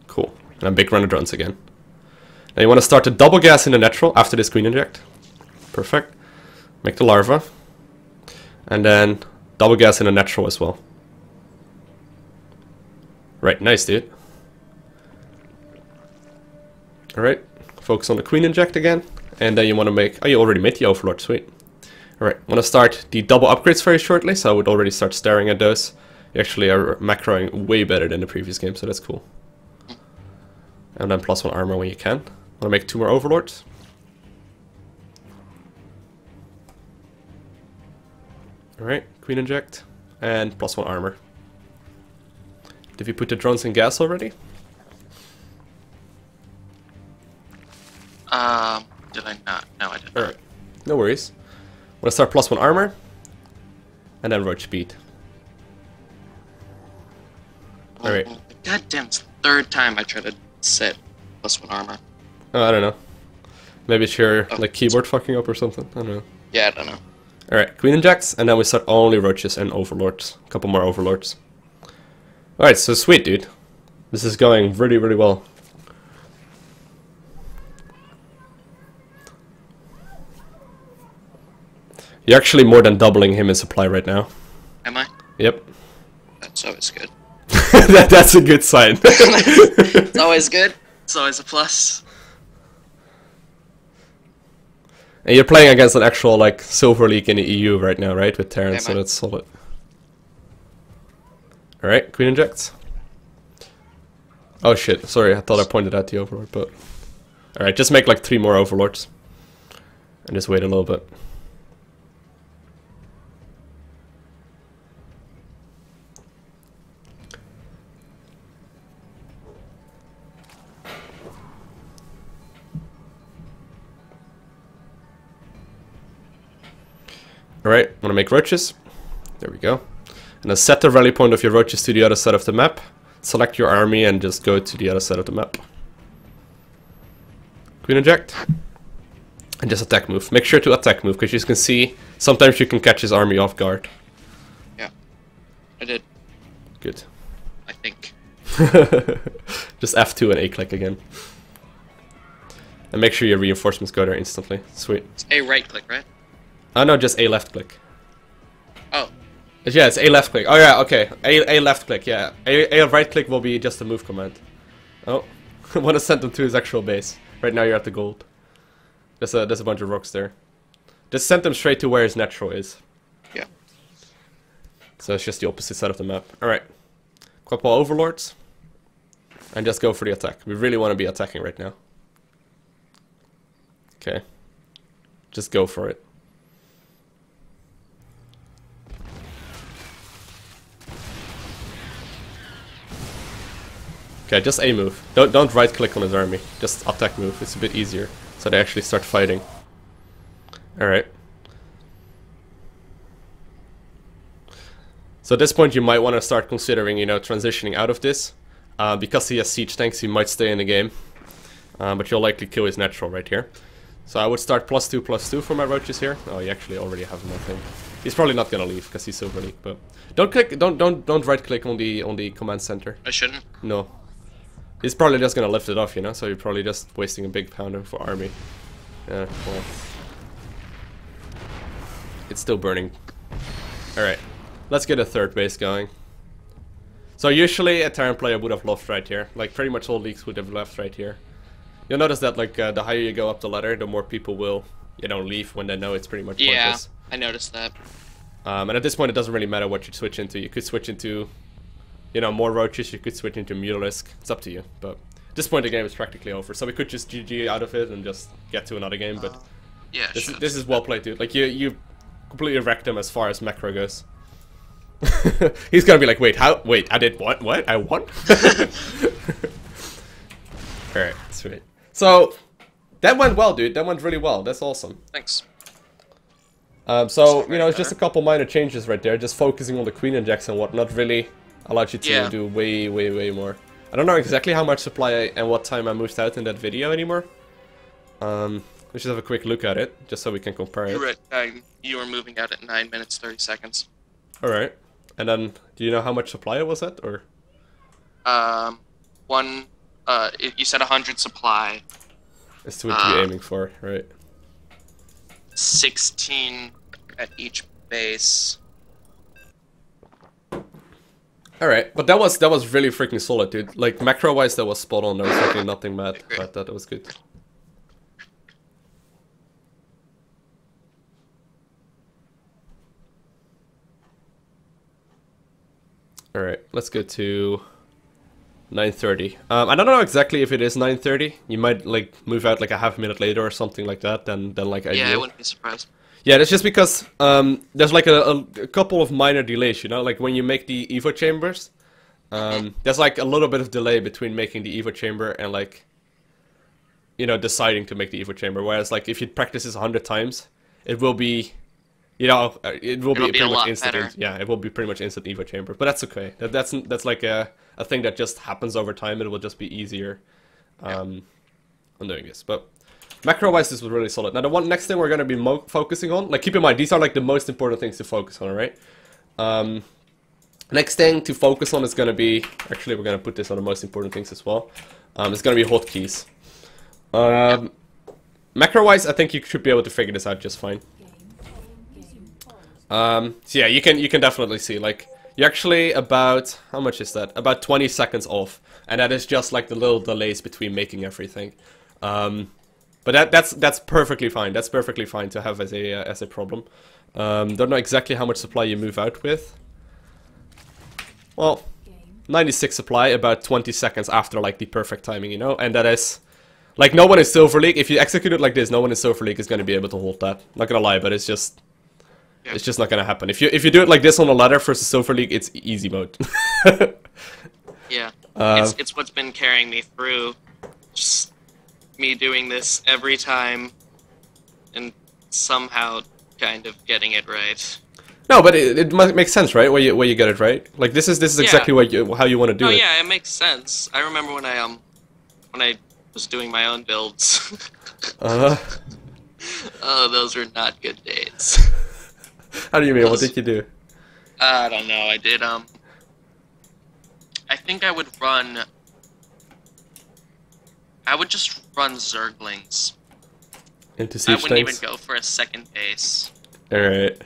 Cool. And then big run of drones again. Now you want to start a double gas in the natural after this queen inject. Perfect. Make the larva. And then double gas in the natural as well. Right, nice dude. Alright, focus on the queen inject again. And then you want to make... Oh, you already made the overlord, sweet. Alright, I'm going to start the double upgrades very shortly, so I would already start staring at those. You actually are macroing way better than the previous game, so that's cool. And then +1 armor when you can. I'm going to make 2 more overlords. Alright, queen inject. And +1 armor. Did we put the drones in gas already? Did I not? No, I didn't. Alright, no worries. I'm gonna start +1 armor, and then roach speed. Alright. The goddamn third time I try to set +1 armor. Oh, I don't know. Maybe it's your like keyboard fucking up or something. I don't know. Yeah, I don't know. Alright, queen injects, and then we start only roaches and overlords. A couple more overlords. Alright, so sweet, dude. This is going really, really well. You're actually more than doubling him in supply right now. Am I? Yep. That's always good. That's a good sign. It's always good. It's always a plus. And you're playing against an actual like silver league in the EU right now, right? With Terrence, so that's solid. Alright, queen injects. Oh shit, sorry, I thought I pointed at the overlord, but... Alright, just make like 3 more overlords. And just wait a little bit. Alright, I'm gonna make roaches. There we go. And then set the rally point of your roaches to the other side of the map. Select your army and just go to the other side of the map. Queen inject. And just attack move. Make sure to attack move, because you can see sometimes you can catch his army off guard. Yeah, I did. Good. I think. Just F2 and A-click again. And make sure your reinforcements go there instantly. Sweet. It's A right click, right? Oh no, just A left click. Oh. Yeah, it's A left click. Oh yeah, okay. A left click, yeah. A right click will be just a move command. Oh, I want to send them to his actual base. Right now you're at the gold. There's a bunch of rocks there. Just send them straight to where his natural is. Yeah. So it's just the opposite side of the map. Alright. Couple overlords. And just go for the attack. We really want to be attacking right now. Okay. Just go for it. Okay, just A move. Don't right click on his army. Just attack move. It's a bit easier. So they actually start fighting. Alright. So at this point you might want to start considering, you know, transitioning out of this. Because he has siege tanks, he might stay in the game. But you'll likely kill his natural right here. So I would start +2/+2 for my roaches here. Oh, you actually already have him, I think. He's probably not gonna leave because he's silver league, but don't right click on the command center. I shouldn't. No. He's probably just gonna lift it off, you know, so you're probably just wasting a big pounder for army. Yeah, well. It's still burning. Alright, let's get a third base going. So usually a Terran player would have left right here. Like pretty much all leagues would have left right here. You'll notice that like the higher you go up the ladder, the more people will, you know, leave when they know it's pretty much pointless. Yeah, I noticed that. And at this point it doesn't really matter what you switch into. You could switch into, you know, more roaches, you could switch into Mutalisk. It's up to you, but at this point the game is practically over. So we could just GG out of it and just get to another game, but yeah, this is well played, dude. Like you completely wrecked him as far as macro goes. He's gonna be like, wait, how? Wait, I did what? What? I won? Alright, sweet. So, that went well, dude. That went really well. That's awesome. Thanks. So, you know, it's just a couple minor changes right there. Just focusing on the queen injects and whatnot really allowed you to do way more. I don't know exactly how much supply and what time I moved out in that video anymore. We should have a quick look at it, just so we can compare it. You were at 9. You were moving out at 9 minutes 30 seconds. Alright. And then, do you know how much supply it was at, or? You said 100 supply. It's what you're aiming for, right? 16 at each base. Alright, but that was really freaking solid, dude. Like, macro-wise, that was spot on. There was fucking nothing mad about that. That was good. All right, let's go to 9:30. I don't know exactly if it is 9:30. You might like move out like a half minute later or something like that than like ideal. Yeah, I wouldn't be surprised. Yeah, that's just because there's like a couple of minor delays, you know, like when you make the Evo chambers, there's like a little bit of delay between making the Evo chamber and like, you know, deciding to make the Evo chamber. Whereas like if you practice this 100 times, it will be, you know, it'll be pretty much instant. Yeah, it will be pretty much instant Evo chamber, but that's okay. That's like a thing that just happens over time. It will just be easier on doing this, but. Macro-wise, this was really solid. Now, the next thing we're going to be focusing on, like, keep in mind, these are, like, the most important things to focus on, alright? Next thing to focus on is going to be, actually, we're going to put this on the most important things as well. It's going to be hotkeys. Macro-wise, I think you should be able to figure this out just fine. So yeah, you can definitely see, like, you're actually about, how much is that? About 20 seconds off. And that is just, like, the little delays between making everything. But that's perfectly fine. That's perfectly fine to have as a problem. Don't know exactly how much supply you move out with. Well, 96 supply about 20 seconds after like the perfect timing, you know. And that is like no one in Silver League. If you execute it like this, no one in Silver League is going to be able to hold that. Not gonna lie, but it's just not gonna happen. If you do it like this on a ladder versus Silver League, it's easy mode. Yeah, it's what's been carrying me through. Just me doing this every time and somehow kind of getting it right. No, but it makes sense, right? Where you get it right. Like this is exactly how you want to do it. Oh yeah, it makes sense. I remember when I was doing my own builds. Oh, those were not good days. How do you mean? What did you do? I don't know. I did I think I would just run Zerglings. Into siege I wouldn't even go for a second base. Alright.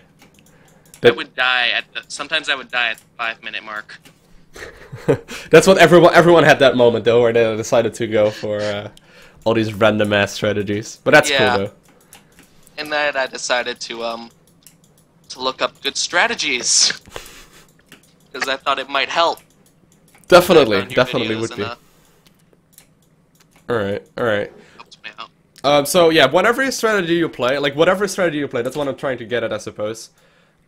I would die sometimes I would die at the 5-minute mark. That's what everyone had that moment though, where they decided to go for all these random ass strategies. But that's cool though. And then I decided to look up good strategies. Because I thought it might help. Definitely would be. Alright. So yeah, whatever strategy you play, that's what I'm trying to get at, I suppose.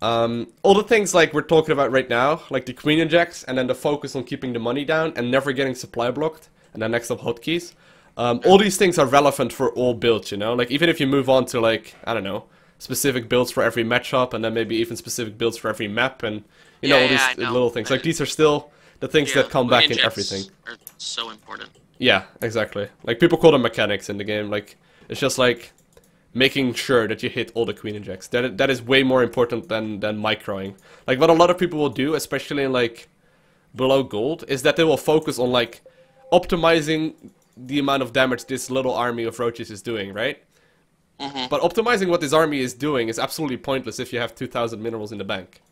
All the things like we're talking about right now, like the queen injects, and then the focus on keeping the money down and never getting supply blocked, and then next up hotkeys. All these things are relevant for all builds, you know? Like even if you move on to like, I don't know, specific builds for every matchup, and then maybe even specific builds for every map, and you know, all these little things. Like these are still the things that come back in everything. Are so important. Yeah, exactly. Like, people call them mechanics in the game. Like, it's just like making sure that you hit all the queen injects. That is way more important than microing. Like, what a lot of people will do, especially in, like, below gold, is that they will focus on, like, optimizing the amount of damage this little army of roaches is doing, right? But optimizing what this army is doing is absolutely pointless if you have 2,000 minerals in the bank.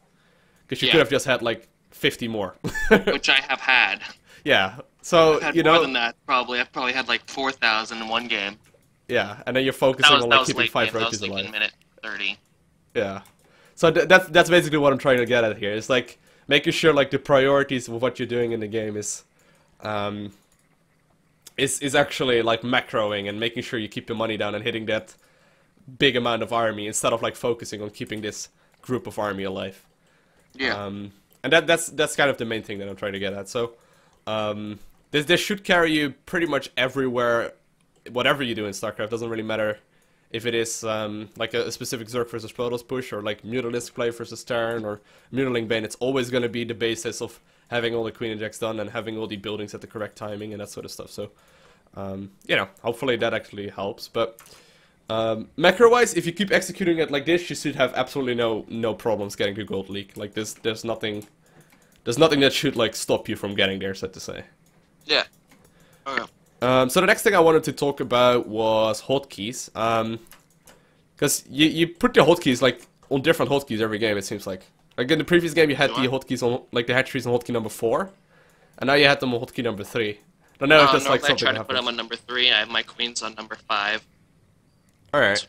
Because you could have just had, like, 50 more. Which I have had. Yeah. So, I've had more than that, probably. I've probably had like 4,000 in one game. Yeah, and then you're focusing on like keeping 5 roaches alive. That was like minute 30. Yeah. So that's basically what I'm trying to get at here. It's like making sure like the priorities of what you're doing in the game is actually like macroing and making sure you keep your money down and hitting that big amount of army instead of like focusing on keeping this group of army alive. Yeah. And that's kind of the main thing that I'm trying to get at. So this should carry you pretty much everywhere, whatever you do in StarCraft. Doesn't really matter if it is like a specific Zerg versus Protoss push, or like Mutalisk play versus Terran, or Mutaling Bane. It's always going to be the basis of having all the Queen Injects done and having all the buildings at the correct timing and that sort of stuff. So, you know, hopefully that actually helps. But macro-wise, if you keep executing it like this, you should have absolutely no problems getting to Gold League. Like there's nothing that should like stop you from getting there, so to say. Yeah. Okay. So the next thing I wanted to talk about was hotkeys. Because you put the hotkeys like on different hotkeys every game, it seems like. Like in the previous game you had the hotkeys on like the hatcheries on hotkey number 4, and now you had them on hotkey number 3. I don't know if that's like something I try to put them on number 3. I have my queens on number 5. Alright.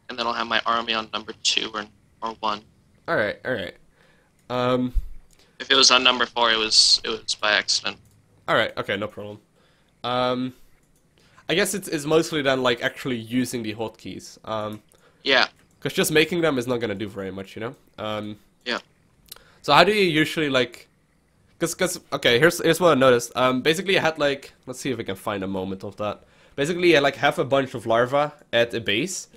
And then I'll have my army on number 2 or 1. Alright. If it was on number 4, it was by accident. All right. Okay. No problem. I guess it's mostly then like actually using the hotkeys. Yeah. Because just making them is not gonna do very much, you know. Yeah. So how do you usually like? Because okay, here's what I noticed. Basically, I had like, let's see if we can find a moment of that. Basically, I like have a bunch of larvae at a base,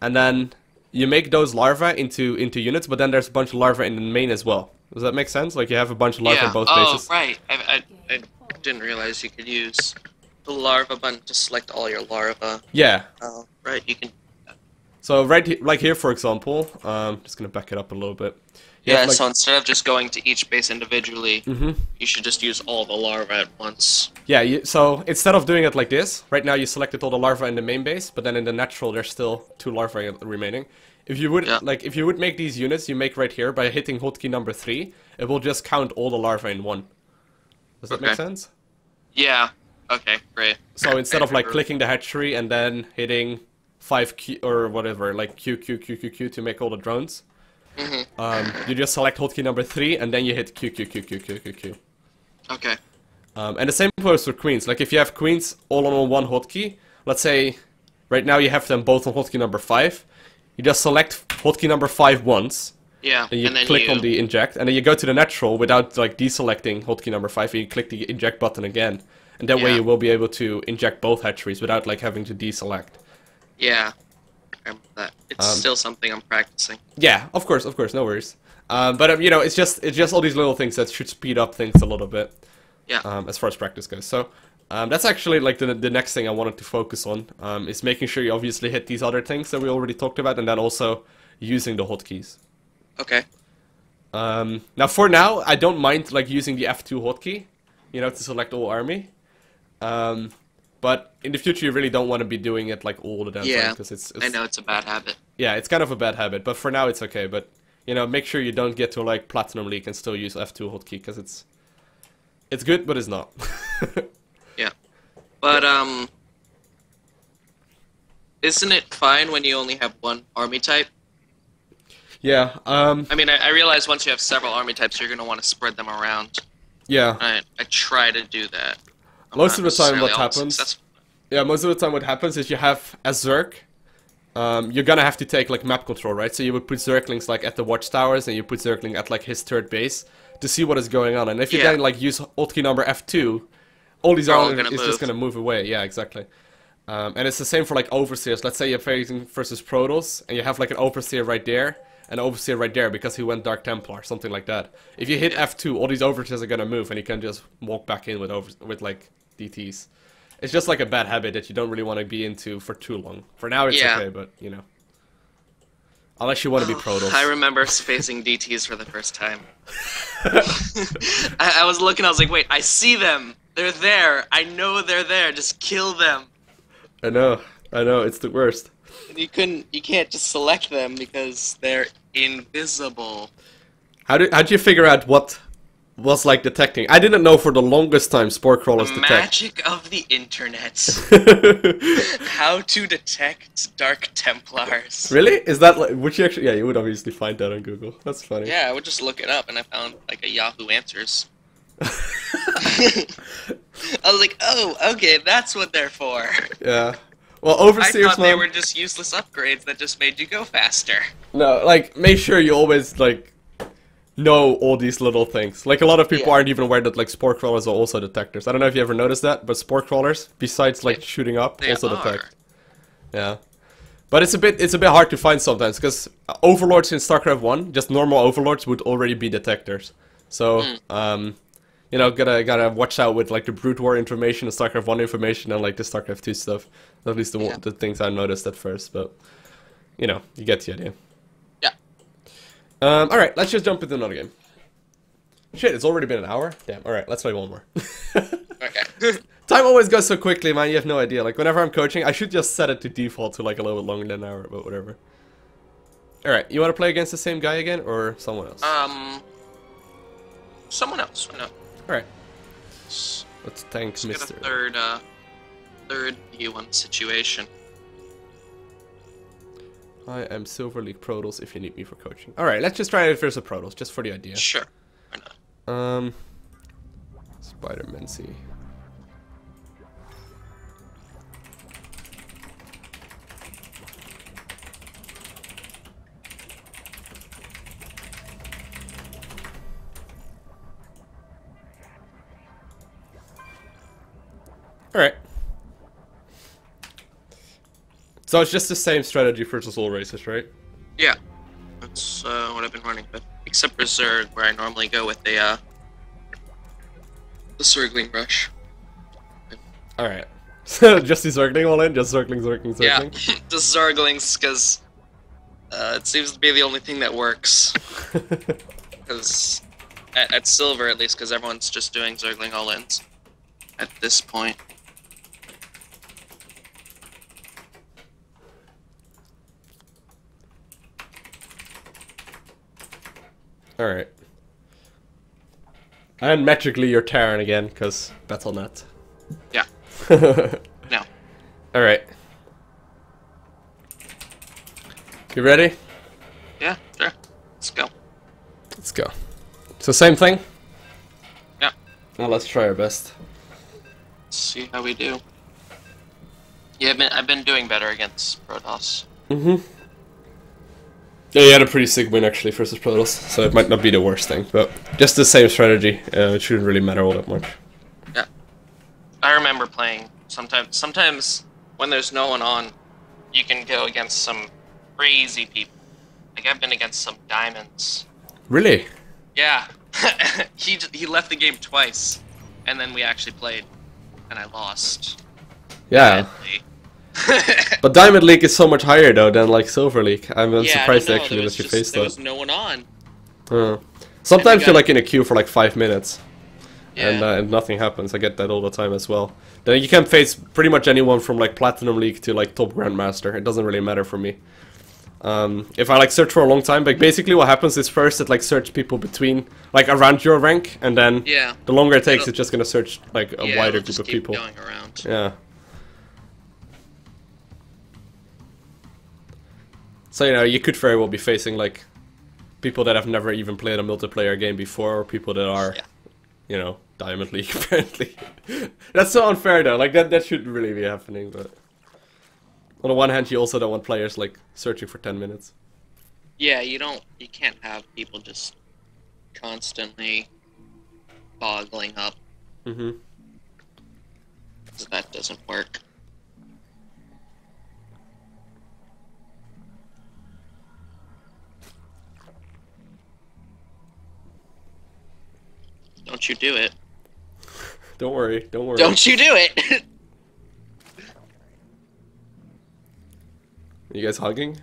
and then you make those larvae into units. But then there's a bunch of larvae in the main as well. Does that make sense? Like you have a bunch of larvae in both bases. Oh, right. I didn't realize you could use the larva button to select all your larvae. Yeah. Oh, right. You can. So like here, for example, just gonna back it up a little bit. Yeah, like, so instead of just going to each base individually, you should just use all the larvae at once. Yeah, so instead of doing it like this, right now you selected all the larvae in the main base, but then in the natural there's still 2 larvae remaining. If you would if you would make these units you make right here by hitting hotkey number 3, it will just count all the larvae in one. Does that make sense? Yeah. Okay, great. So instead of like clicking the hatchery and then hitting 5Q or whatever, like Q to make all the drones. You just select hotkey number 3 and then you hit Q. Okay. And the same goes for queens. Like if you have queens all on one hotkey, let's say right now you have them both on hotkey number 5, you just select hotkey number 5 once. Yeah. And you click on the inject, and then you go to the natural without like deselecting hotkey number 5, and you click the inject button again. And that way you will be able to inject both hatcheries without like having to deselect. Yeah. That. It's still something I'm practicing. Yeah, of course, no worries. But you know, it's just all these little things that should speed up things a little bit. Yeah. As far as practice goes. So that's actually like the next thing I wanted to focus on. Is making sure you obviously hit these other things that we already talked about, and then also using the hotkeys. Okay. Now for now, I don't mind like using the F2 hotkey, you know, to select all army. But in the future, you really don't want to be doing it like all the damn time, because it's I know it's a bad habit. Yeah, it's kind of a bad habit, but for now it's okay. But you know, make sure you don't get to like Platinum League and still use F2 hotkey, because it's good, but it's not. Yeah, but isn't it fine when you only have one army type? Yeah. I mean, I realize once you have several army types, you're gonna want to spread them around. Yeah. I try to do that. Most of the time what happens... Yeah, most of the time what happens is you have a Zerg. You're gonna have to take like map control, right? So you would put Zerglings like at the watchtowers, and you put Zergling at like his third base to see what is going on. And if you then like use hotkey number F2, all these armies is just gonna move away. Yeah, exactly. And it's the same for like overseers. Let's say you're facing versus Protoss, and you have like an overseer right there, and an overseer right there because he went Dark Templar, something like that. If you hit F2, all these overseers are gonna move, and you can just walk back in with like DTs. It's just like a bad habit that you don't really want to be into for too long. For now, it's okay, but you know, unless you want to be Protoss. I remember facing DTs for the first time. I was looking. I was like, wait, I see them. They're there. I know they're there. Just kill them. I know. It's the worst. You can't just select them because they're invisible. How'd you figure out what was like detecting? I didn't know for the longest time spore crawlers detect. Magic of the internet. How to detect Dark Templars. Really? Is that like, would you actually? Yeah, you would obviously find that on Google. That's funny. Yeah, I would just look it up, and I found like a Yahoo Answers. I was like, oh, okay, that's what they're for. Yeah. Well, overseers, I thought they were just useless upgrades that just made you go faster. No, like, make sure you always, like, know all these little things. Like, a lot of people aren't even aware that, like, spore crawlers are also detectors. I don't know if you ever noticed that, but spore crawlers, besides, like, shooting up, also detect. Yeah. But it's a bit hard to find sometimes, because overlords in StarCraft 1, just normal overlords, would already be detectors. So, you know, gotta watch out with like the Brood War information, the StarCraft 1 information, and like the StarCraft 2 stuff. At least the things I noticed at first, but you know, you get the idea. Yeah. Alright, let's just jump into another game. Shit, it's already been an hour? Damn, alright, let's play one more. Okay. Time always goes so quickly, man, you have no idea. Like, whenever I'm coaching, I should just set it to default to like a little bit longer than an hour, but whatever. Alright, you wanna play against the same guy again, or someone else? Someone else, why not? Alright. Let's thank Mr. Get a third view on the situation. I am Silver League Protoss if you need me for coaching. Alright, let's just try it versus Protoss, just for the idea. Sure, why not? Spider-Man C. Alright. So it's just the same strategy versus all races, right? Yeah. That's what I've been running with. Except for Zerg, where I normally go with the Zergling Rush. Alright. So just the Zergling all in? Just Zergling. Yeah, just Zerglings, because it seems to be the only thing that works. Because at Silver, at least, because everyone's just doing Zergling all-ins at this point. Alright. And magically you're Terran again, because Battle.net. Yeah. No. Alright. You ready? Yeah, sure. Let's go. Let's go. So same thing? Yeah. Now let's try our best. Let's see how we do. Yeah, I've been doing better against Protoss. Mm-hmm. Yeah, you had a pretty sick win actually versus Protoss, so it might not be the worst thing, but just the same strategy. It shouldn't really matter all that much. Yeah. I remember playing sometimes when there's no one on, you can go against some crazy people. Like I've been against some diamonds. Really? Yeah. he left the game twice, and then we actually played, and I lost. Yeah. Badly. But Diamond League is so much higher though than like Silver League. I'm surprised actually that you faced that. There was no one on. Sometimes you're like in a queue for like 5 minutes. Yeah. And nothing happens. I get that all the time as well. Then you can face pretty much anyone from like Platinum League to like Top Grandmaster. It doesn't really matter for me. If I like search for a long time, like basically what happens is first it like search people between like around your rank, and then the longer it takes, it's just gonna search like a wider group of people. Going around. Yeah. So you know, you could very well be facing like people that have never even played a multiplayer game before, or people that are, you know, Diamond League apparently. That's so unfair though. Like that shouldn't really be happening. But on the one hand, you also don't want players like searching for 10 minutes. Yeah, you can't have people just constantly boggling up. Mm-hmm. So that doesn't work. Don't you do it. Don't worry, don't worry. Don't you do it! You guys hugging?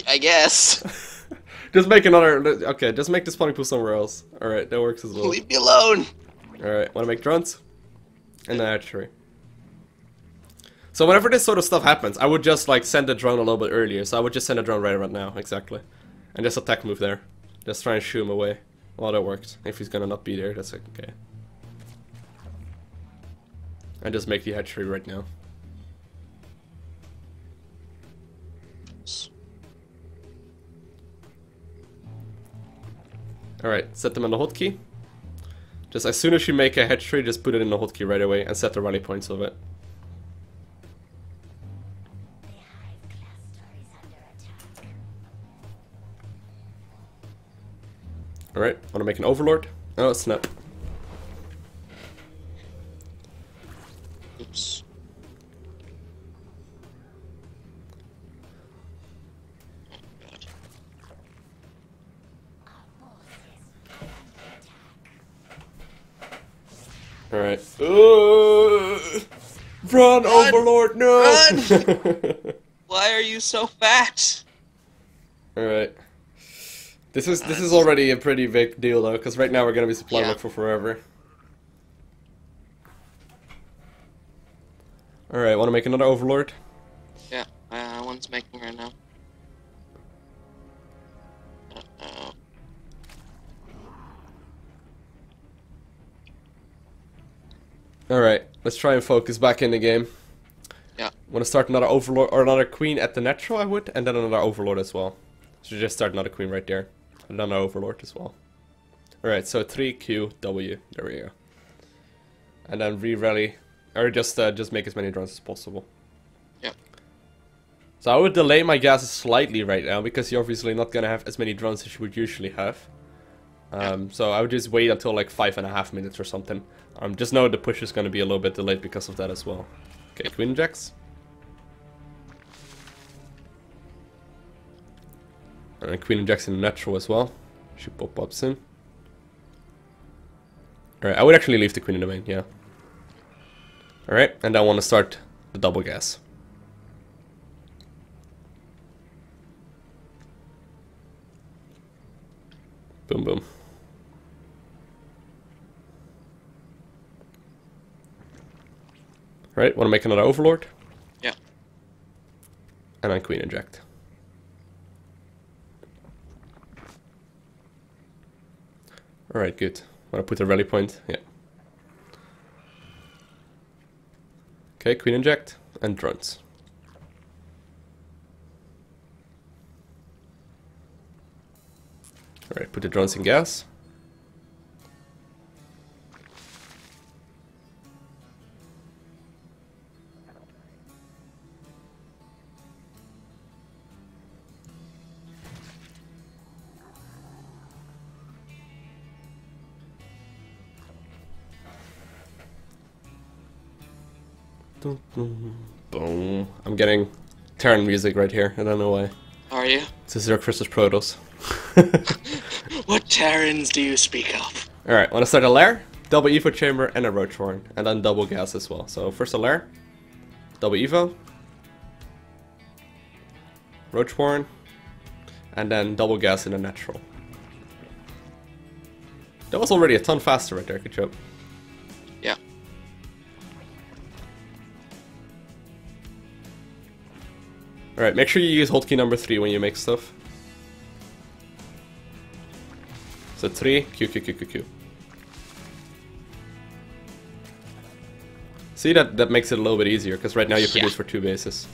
I guess. Just make another... Okay, just make the spawning pool somewhere else. Alright, that works as well. Leave me alone! Alright, wanna make drones? And an archery. So whenever this sort of stuff happens, I would just like send a drone a little bit earlier. So I would just send a drone right now, exactly. And just attack move there. Just try and shoo him away. Well, that worked. If he's gonna not be there, that's okay. And just make the hatchery right now. Alright, set them on the hotkey. Just as soon as you make a hatchery, just put it in the hotkey right away and set the rally points of it. Alright, wanna make an overlord? Oh, snap. Oops. Alright. Run, Overlord, no! Run! Why are you so fat? Alright. This is already a pretty big deal though, because right now we're gonna be supply block for forever. Alright, wanna make another Overlord? Yeah, one's making right now. Uh-oh. Alright, let's try and focus back in the game. Yeah. Wanna start another Overlord, or another Queen at the natural, I would, and then another Overlord as well. So just start another Queen right there. Another Overlord as well. Alright, so 3QW. There we go. And then re-rally, or just make as many drones as possible. Yep. So I would delay my gases slightly right now, because you're obviously not gonna have as many drones as you would usually have. So I would just wait until like 5.5 minutes or something. Just know the push is gonna be a little bit delayed because of that as well. Okay, Queen injects. And Queen injects in the natural as well. She pop-ups in. Alright, I would actually leave the Queen in the main, yeah. Alright, and I want to start the double gas. Boom, boom. Alright, want to make another Overlord? Yeah. And then Queen inject. Alright, good. Want to put a rally point? Yeah. Okay, Queen inject and drones. Alright, put the drones in gas. Boom. I'm getting Terran music right here. I don't know why. Are you? This is your Christmas Protos. What Terrans do you speak of? Alright, want to start a lair, double evo chamber, and a roach horn. And then double gas as well. So first a lair, double evo, roach horn, and then double gas in a natural. That was already a ton faster right there, good job. Yeah. Alright, make sure you use hotkey number 3 when you make stuff. So 3, Q, Q, Q, Q, Q. See, that makes it a little bit easier, because right now you produce for 2 bases.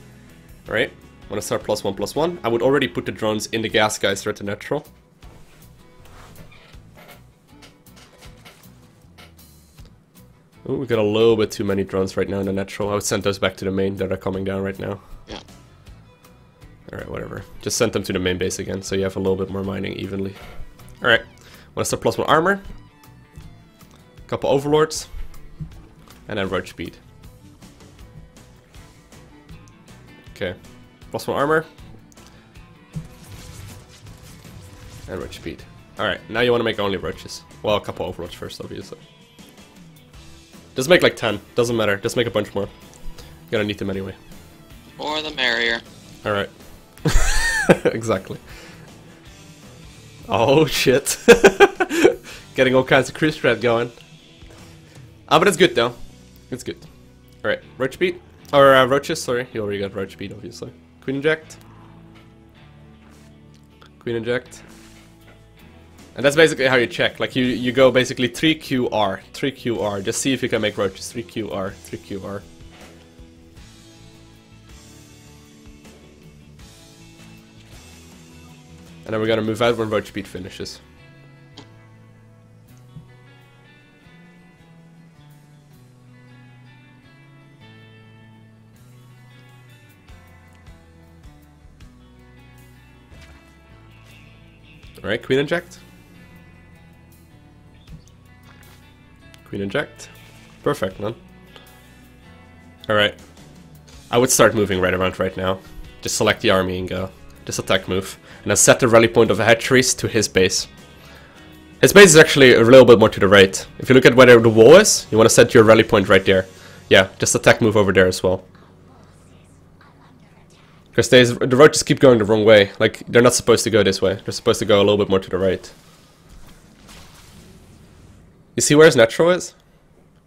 Alright, want to start +1/+1. I would already put the drones in the gas guys right to natural. Oh, we got a little bit too many drones right now in the natural. I would send those back to the main that are coming down right now. Yeah. Alright, whatever. Just send them to the main base again, so you have a little bit more mining evenly. Alright, want to start +1 armor. Couple overlords. And then roach speed. Okay, +1 armor. And roach speed. Alright, now you want to make only roaches. Well, a couple overlords first, obviously. Just make like 10, doesn't matter. Just make a bunch more. You're gonna need them anyway. More the merrier. Alright. Exactly. Oh shit. Getting all kinds of cruise strat going. But it's good though. It's good. Alright, roach speed. Or roaches, sorry. You already got roach speed, obviously. Queen inject. Queen inject. And that's basically how you check. Like you go basically 3QR, 3QR. Just see if you can make roaches. 3QR, 3QR. And then we're gonna move out when roach speed finishes. Alright, queen inject. Queen inject. Perfect, man. Alright. I would start moving right around right now. Just select the army and go. Just attack move. And then set the rally point of the hatcheries to his base. His base is actually a little bit more to the right. If you look at where the wall is, you want to set your rally point right there. Yeah, just attack move over there as well. Because the roaches keep going the wrong way. Like, they're not supposed to go this way. They're supposed to go a little bit more to the right. You see where his natural is?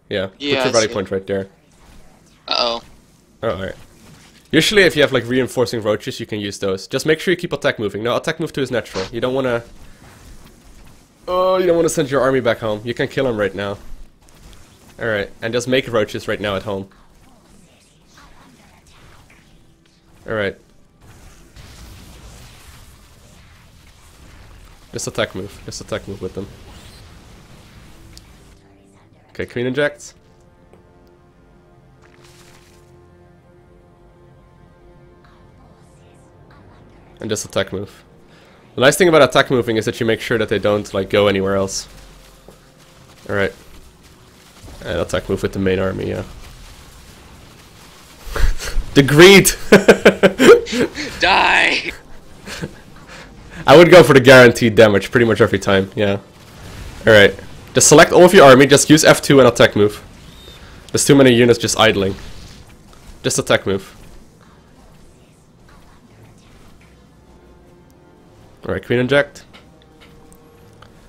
Yeah, put your rally point right there. Uh-oh. Oh, alright. Usually if you have like reinforcing roaches, you can use those. Just make sure you keep attack moving. No, attack move to his natural. You don't want to... Oh, you don't want to send your army back home. You can kill him right now. Alright, and just make roaches right now at home. Alright. Just attack move. Just attack move with them. Okay, queen injects. And just attack move. The nice thing about attack moving is that you make sure that they don't like go anywhere else. Alright. And attack move with the main army, yeah. The greed! Die! I would go for the guaranteed damage pretty much every time, yeah. Alright. Just select all of your army, just use F2 and attack move. There's too many units just idling. Just attack move. Alright, queen inject.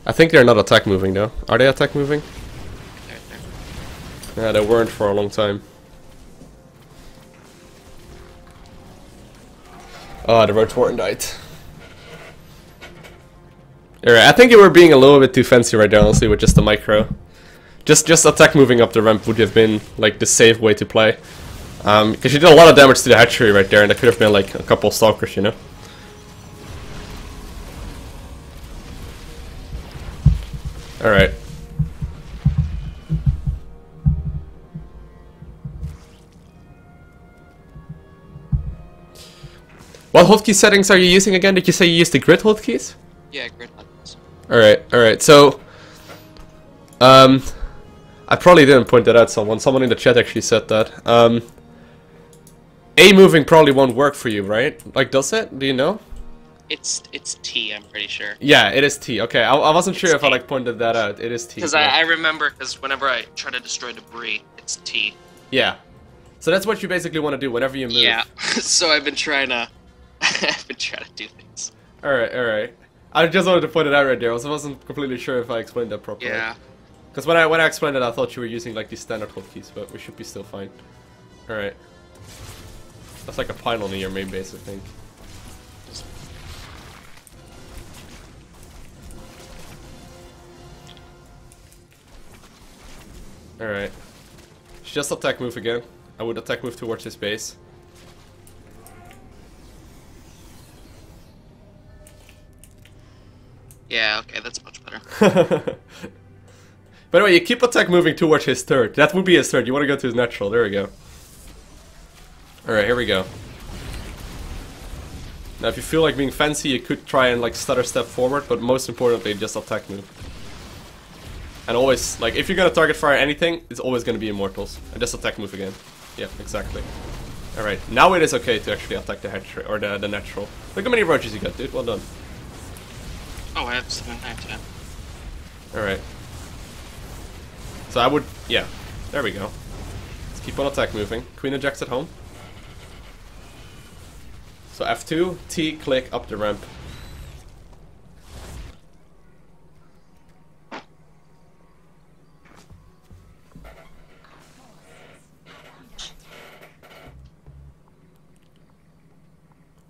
I think they're not attack moving though. Are they attack moving? Yeah, they weren't for a long time. Oh, the Roach Warden died. Alright, I think you were being a little bit too fancy right there, honestly, with just the micro. Just attack moving up the ramp would have been like the safe way to play. Because you did a lot of damage to the hatchery right there, and that could have been like a couple of stalkers, you know? Alright. What hotkey settings are you using again? Did you say you used the grid hotkeys? Yeah, grid hotkeys. Alright, so... I probably didn't point that out to someone in the chat actually said that. A moving probably won't work for you, right? Like, does it? Do you know? It's T, I'm pretty sure. Yeah, it is T. Okay, I wasn't sure if I like pointed that out. It is T. Because I remember, because whenever I try to destroy debris, it's T. Yeah. So that's what you basically want to do whenever you move. Yeah. So I've been trying to... I've been trying to do things. Alright. I just wanted to point it out right there. I wasn't completely sure if I explained that properly. Yeah. Because when I explained it, I thought you were using like these standard hotkeys, but we should be still fine. Alright. That's like a pylon in your main base, I think. Alright. Just attack move again. I would attack move towards his base. Yeah, okay, that's much better. By the way, you keep attack moving towards his third. That would be his third. You want to go to his natural. There we go. Alright, here we go. Now, if you feel like being fancy, you could try and like stutter step forward, but most importantly, just attack move. And always, like, if you're gonna target fire anything, it's always gonna be immortals. And just attack move again. Yeah, exactly. Alright, now it is okay to actually attack the hatchery, or the natural. Look how many roaches you got, dude. Well done. Oh, I have 7, 9, 10. Alright. So I would, yeah. There we go. Let's keep on attack moving. Queen ejects at home. So F2, T, click up the ramp.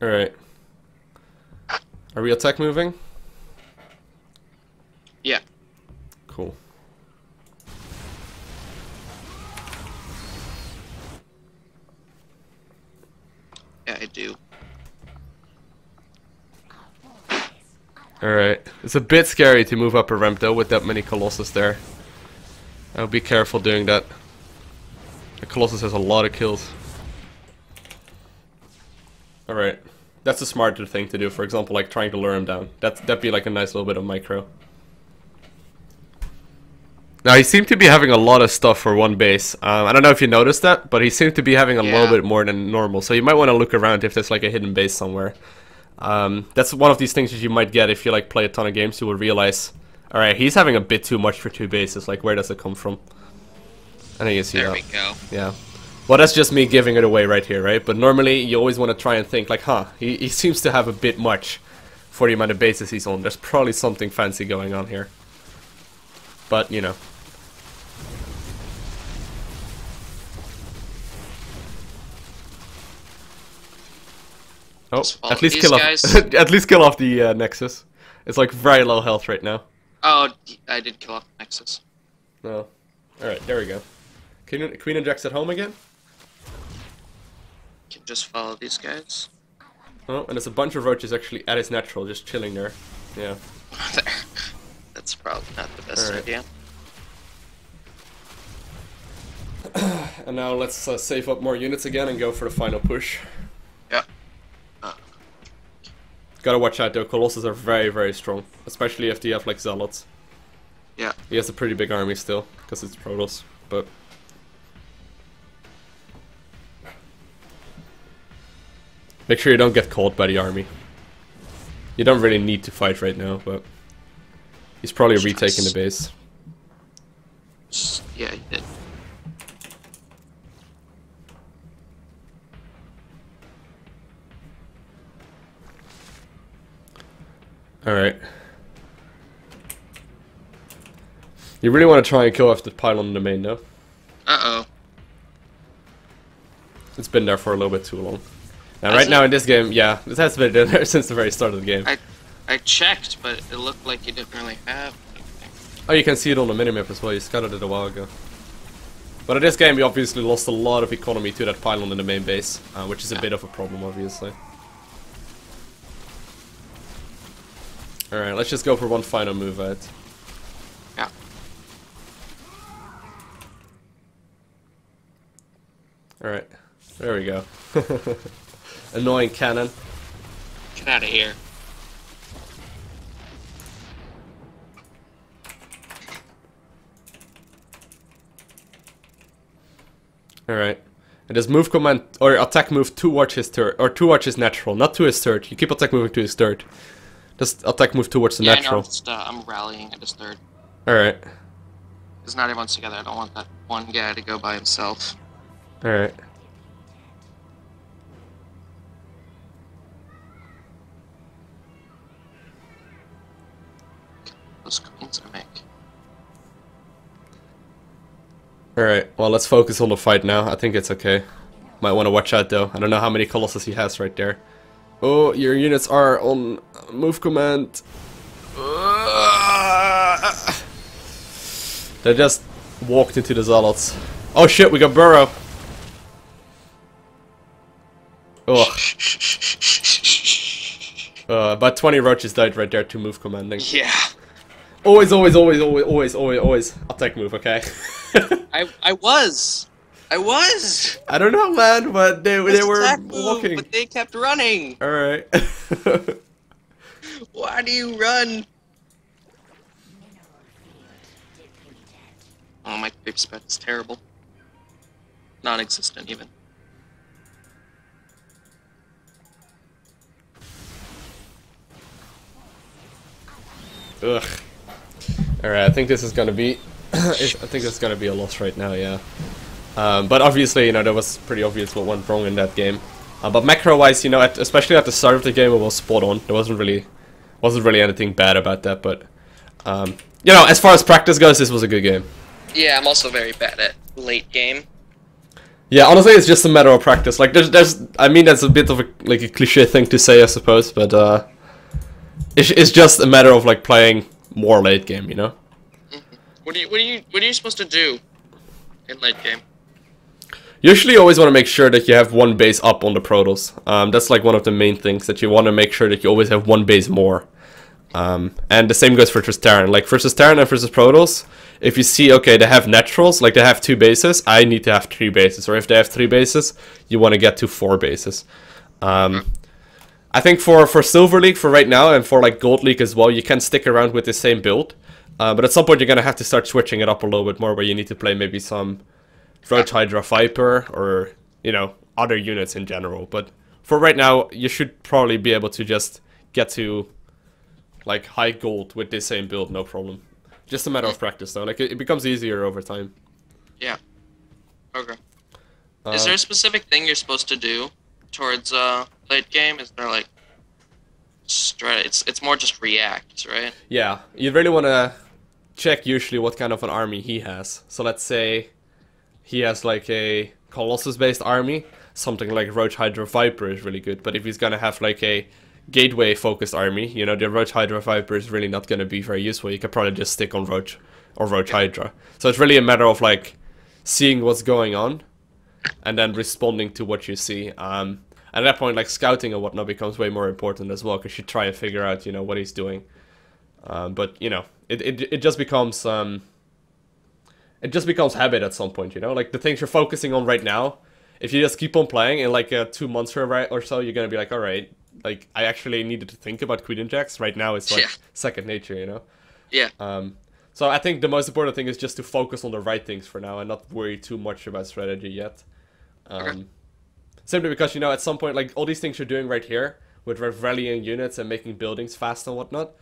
Alright. Are we attack moving? Yeah. Cool. Yeah, I do. Alright. It's a bit scary to move up a ramp though with that many Colossus there. I would be careful doing that. The Colossus has a lot of kills. Alright. That's a smarter thing to do, for example, like trying to lure him down. That'd be like a nice little bit of micro. Now, he seemed to be having a lot of stuff for one base. I don't know if you noticed that, but he seemed to be having a little bit more than normal. So you might want to look around if there's like a hidden base somewhere. That's one of these things that you might get if you like play a ton of games. You will realize, alright, he's having a bit too much for 2 bases. Like, where does it come from? I think you see that. There we go. Yeah. Well, that's just me giving it away right here, right? But normally, you always want to try and think, like, huh, he seems to have a bit much for the amount of bases he's on. There's probably something fancy going on here. But, you know. Oh, at least kill off, at least kill off the Nexus. It's like very low health right now. Oh, I did kill off the Nexus. No. Alright, there we go. Queen injects at home again. Can just follow these guys. Oh, and there's a bunch of roaches actually at his natural, just chilling there. Yeah. That's probably not the best idea. and now let's save up more units again and go for the final push. Yeah. Gotta watch out though, Colossus are very, very strong. Especially if you have like Zealots. Yeah. He has a pretty big army still, because it's Protoss, but... Make sure you don't get caught by the army. You don't really need to fight right now, but... He's probably retaking the base. Yeah, he did. Alright. You really want to try and kill off the pylon in the main, though? Uh-oh. It's been there for a little bit too long. Now, right now in this game, yeah, it has been there since the very start of the game. I checked, but it looked like you didn't really have anything. Oh, you can see it on the minimap as well, you scouted it a while ago. But in this game, we obviously lost a lot of economy to that pylon in the main base, which is a bit of a problem, obviously. Alright, let's just go for one final move out. Yeah. Alright, there we go. Annoying cannon. Get out of here. Alright. And this move command, or attack move towards his third, or towards his natural, not to his third. You keep attack moving to his third. Just attack move towards the natural. I know, just, I'm rallying at his third. Alright. Because not everyone's together, I don't want that one guy to go by himself. Alright. Those queens I make. Alright, well let's focus on the fight now. I think it's okay. Might want to watch out though. I don't know how many Colossus he has right there. Oh, your units are on move command. They just walked into the Zealots. Oh shit, we got Burrow. Ugh. About 20 roaches died right there to move commanding. Yeah. Always attack move, okay? I was. I don't know, man, but they were walking. But they kept running. All right. Why do you run? Oh, my creep spec is terrible. Non-existent, even. Ugh. Alright, I think this is gonna be... I think it's gonna be a loss right now, yeah. But obviously, you know, that was pretty obvious what went wrong in that game. But macro-wise, you know, especially at the start of the game, it was spot on. There wasn't really anything bad about that, but... you know, as far as practice goes, this was a good game. Yeah, I'm also very bad at late game. Yeah, honestly, it's just a matter of practice. Like, I mean, that's a bit of a cliche thing to say, I suppose, but it's just a matter of like playing more late game, you know. What are you supposed to do in late game? Usually, you always want to make sure that you have one base up on the Protoss. That's like one of the main things, that you want to make sure that you always have one base more. And the same goes for Terran. Like versus Terran and versus Protoss, if you see, okay, they have naturals, like they have 2 bases, I need to have 3 bases. Or if they have 3 bases, you want to get to 4 bases. I think for Silver League, for right now, and for like Gold League as well, you can stick around with the same build. But at some point, you're going to have to start switching it up a little bit more, where you need to play maybe some Roach Hydra Viper, or, you know, other units in general. But for right now, you should probably be able to just get to like high gold with this same build, no problem. Just a matter of practice though, like it becomes easier over time. Yeah. Okay. Is there a specific thing you're supposed to do towards late game? Is there like it's more just react, right? Yeah, you really want to check usually what kind of an army he has. So let's say he has like a Colossus based army, something like Roach Hydra Viper is really good. But if he's gonna have like a Gateway focused army, you know, the Roach Hydra Viper is really not going to be very useful. You could probably just stick on Roach or Roach Hydra. So it's really a matter of like seeing what's going on and then responding to what you see. And at that point, like scouting and whatnot becomes way more important as well, because you try and figure out, you know, what he's doing. But you know, it just becomes it just becomes habit at some point, you know? Like, the things you're focusing on right now, if you just keep on playing, in like 2 months or so, you're gonna be like, alright, like, I actually needed to think about queen injects. Right now, it's like second nature, you know? Yeah. So I think the most important thing is just to focus on the right things for now and not worry too much about strategy yet. Simply because, you know, at some point, like, all these things you're doing right here, with rallying units and making buildings fast and whatnot,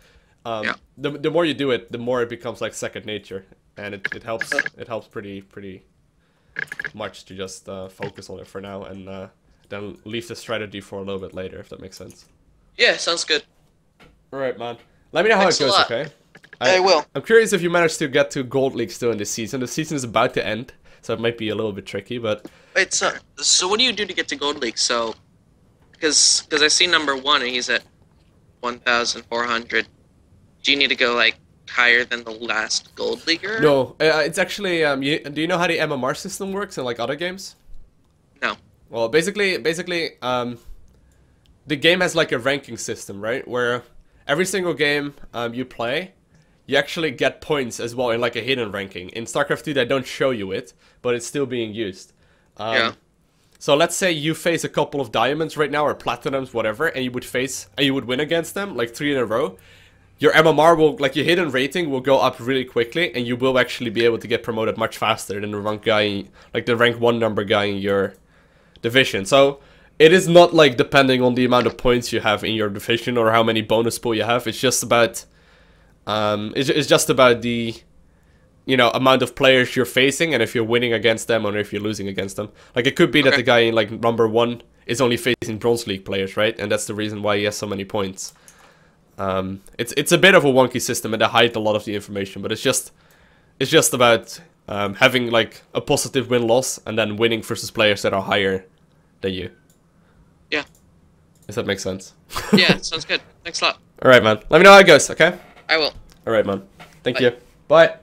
the more you do it, the more it becomes like second nature, and it helps pretty much to just focus on it for now, and then leave the strategy for a little bit later, if that makes sense. Yeah, sounds good. Alright, man. Let me know how it goes, okay? I will. I'm curious if you managed to get to Gold League still in this season. The season is about to end, so it might be a little bit tricky, but... Wait, so what do you do to get to Gold League? So, because I see number 1 and he's at 1,400. Do you need to go, like, higher than the last Gold Leaguer? No, it's actually, do you know how the MMR system works in, like, other games? No. Well, basically, the game has, like, a ranking system, right? Where every single game you play, you actually get points as well in, like, a hidden ranking. In StarCraft 2, they don't show you it, but it's still being used. So let's say you face a couple of diamonds right now, or platinums, whatever, and you would win against them, like 3 in a row. Your MMR will, like, your hidden rating will go up really quickly, and you will actually be able to get promoted much faster than the rank 1 number guy in your division. So it is not, like, depending on the amount of points you have in your division or how many bonus pool you have. It's just about the, you know, amount of players you're facing, and if you're winning against them or if you're losing against them. Like, it could be that the guy in, like, number 1 is only facing Bronze League players, right? And that's the reason why he has so many points. It's a bit of a wonky system, and they hide a lot of the information, but it's just about having, like, a positive win-loss and then winning versus players that are higher than you. Yeah. Does that make sense? Yeah, sounds good. Thanks a lot. Alright, man. Let me know how it goes, okay? I will. Alright, man. Thank you. Bye.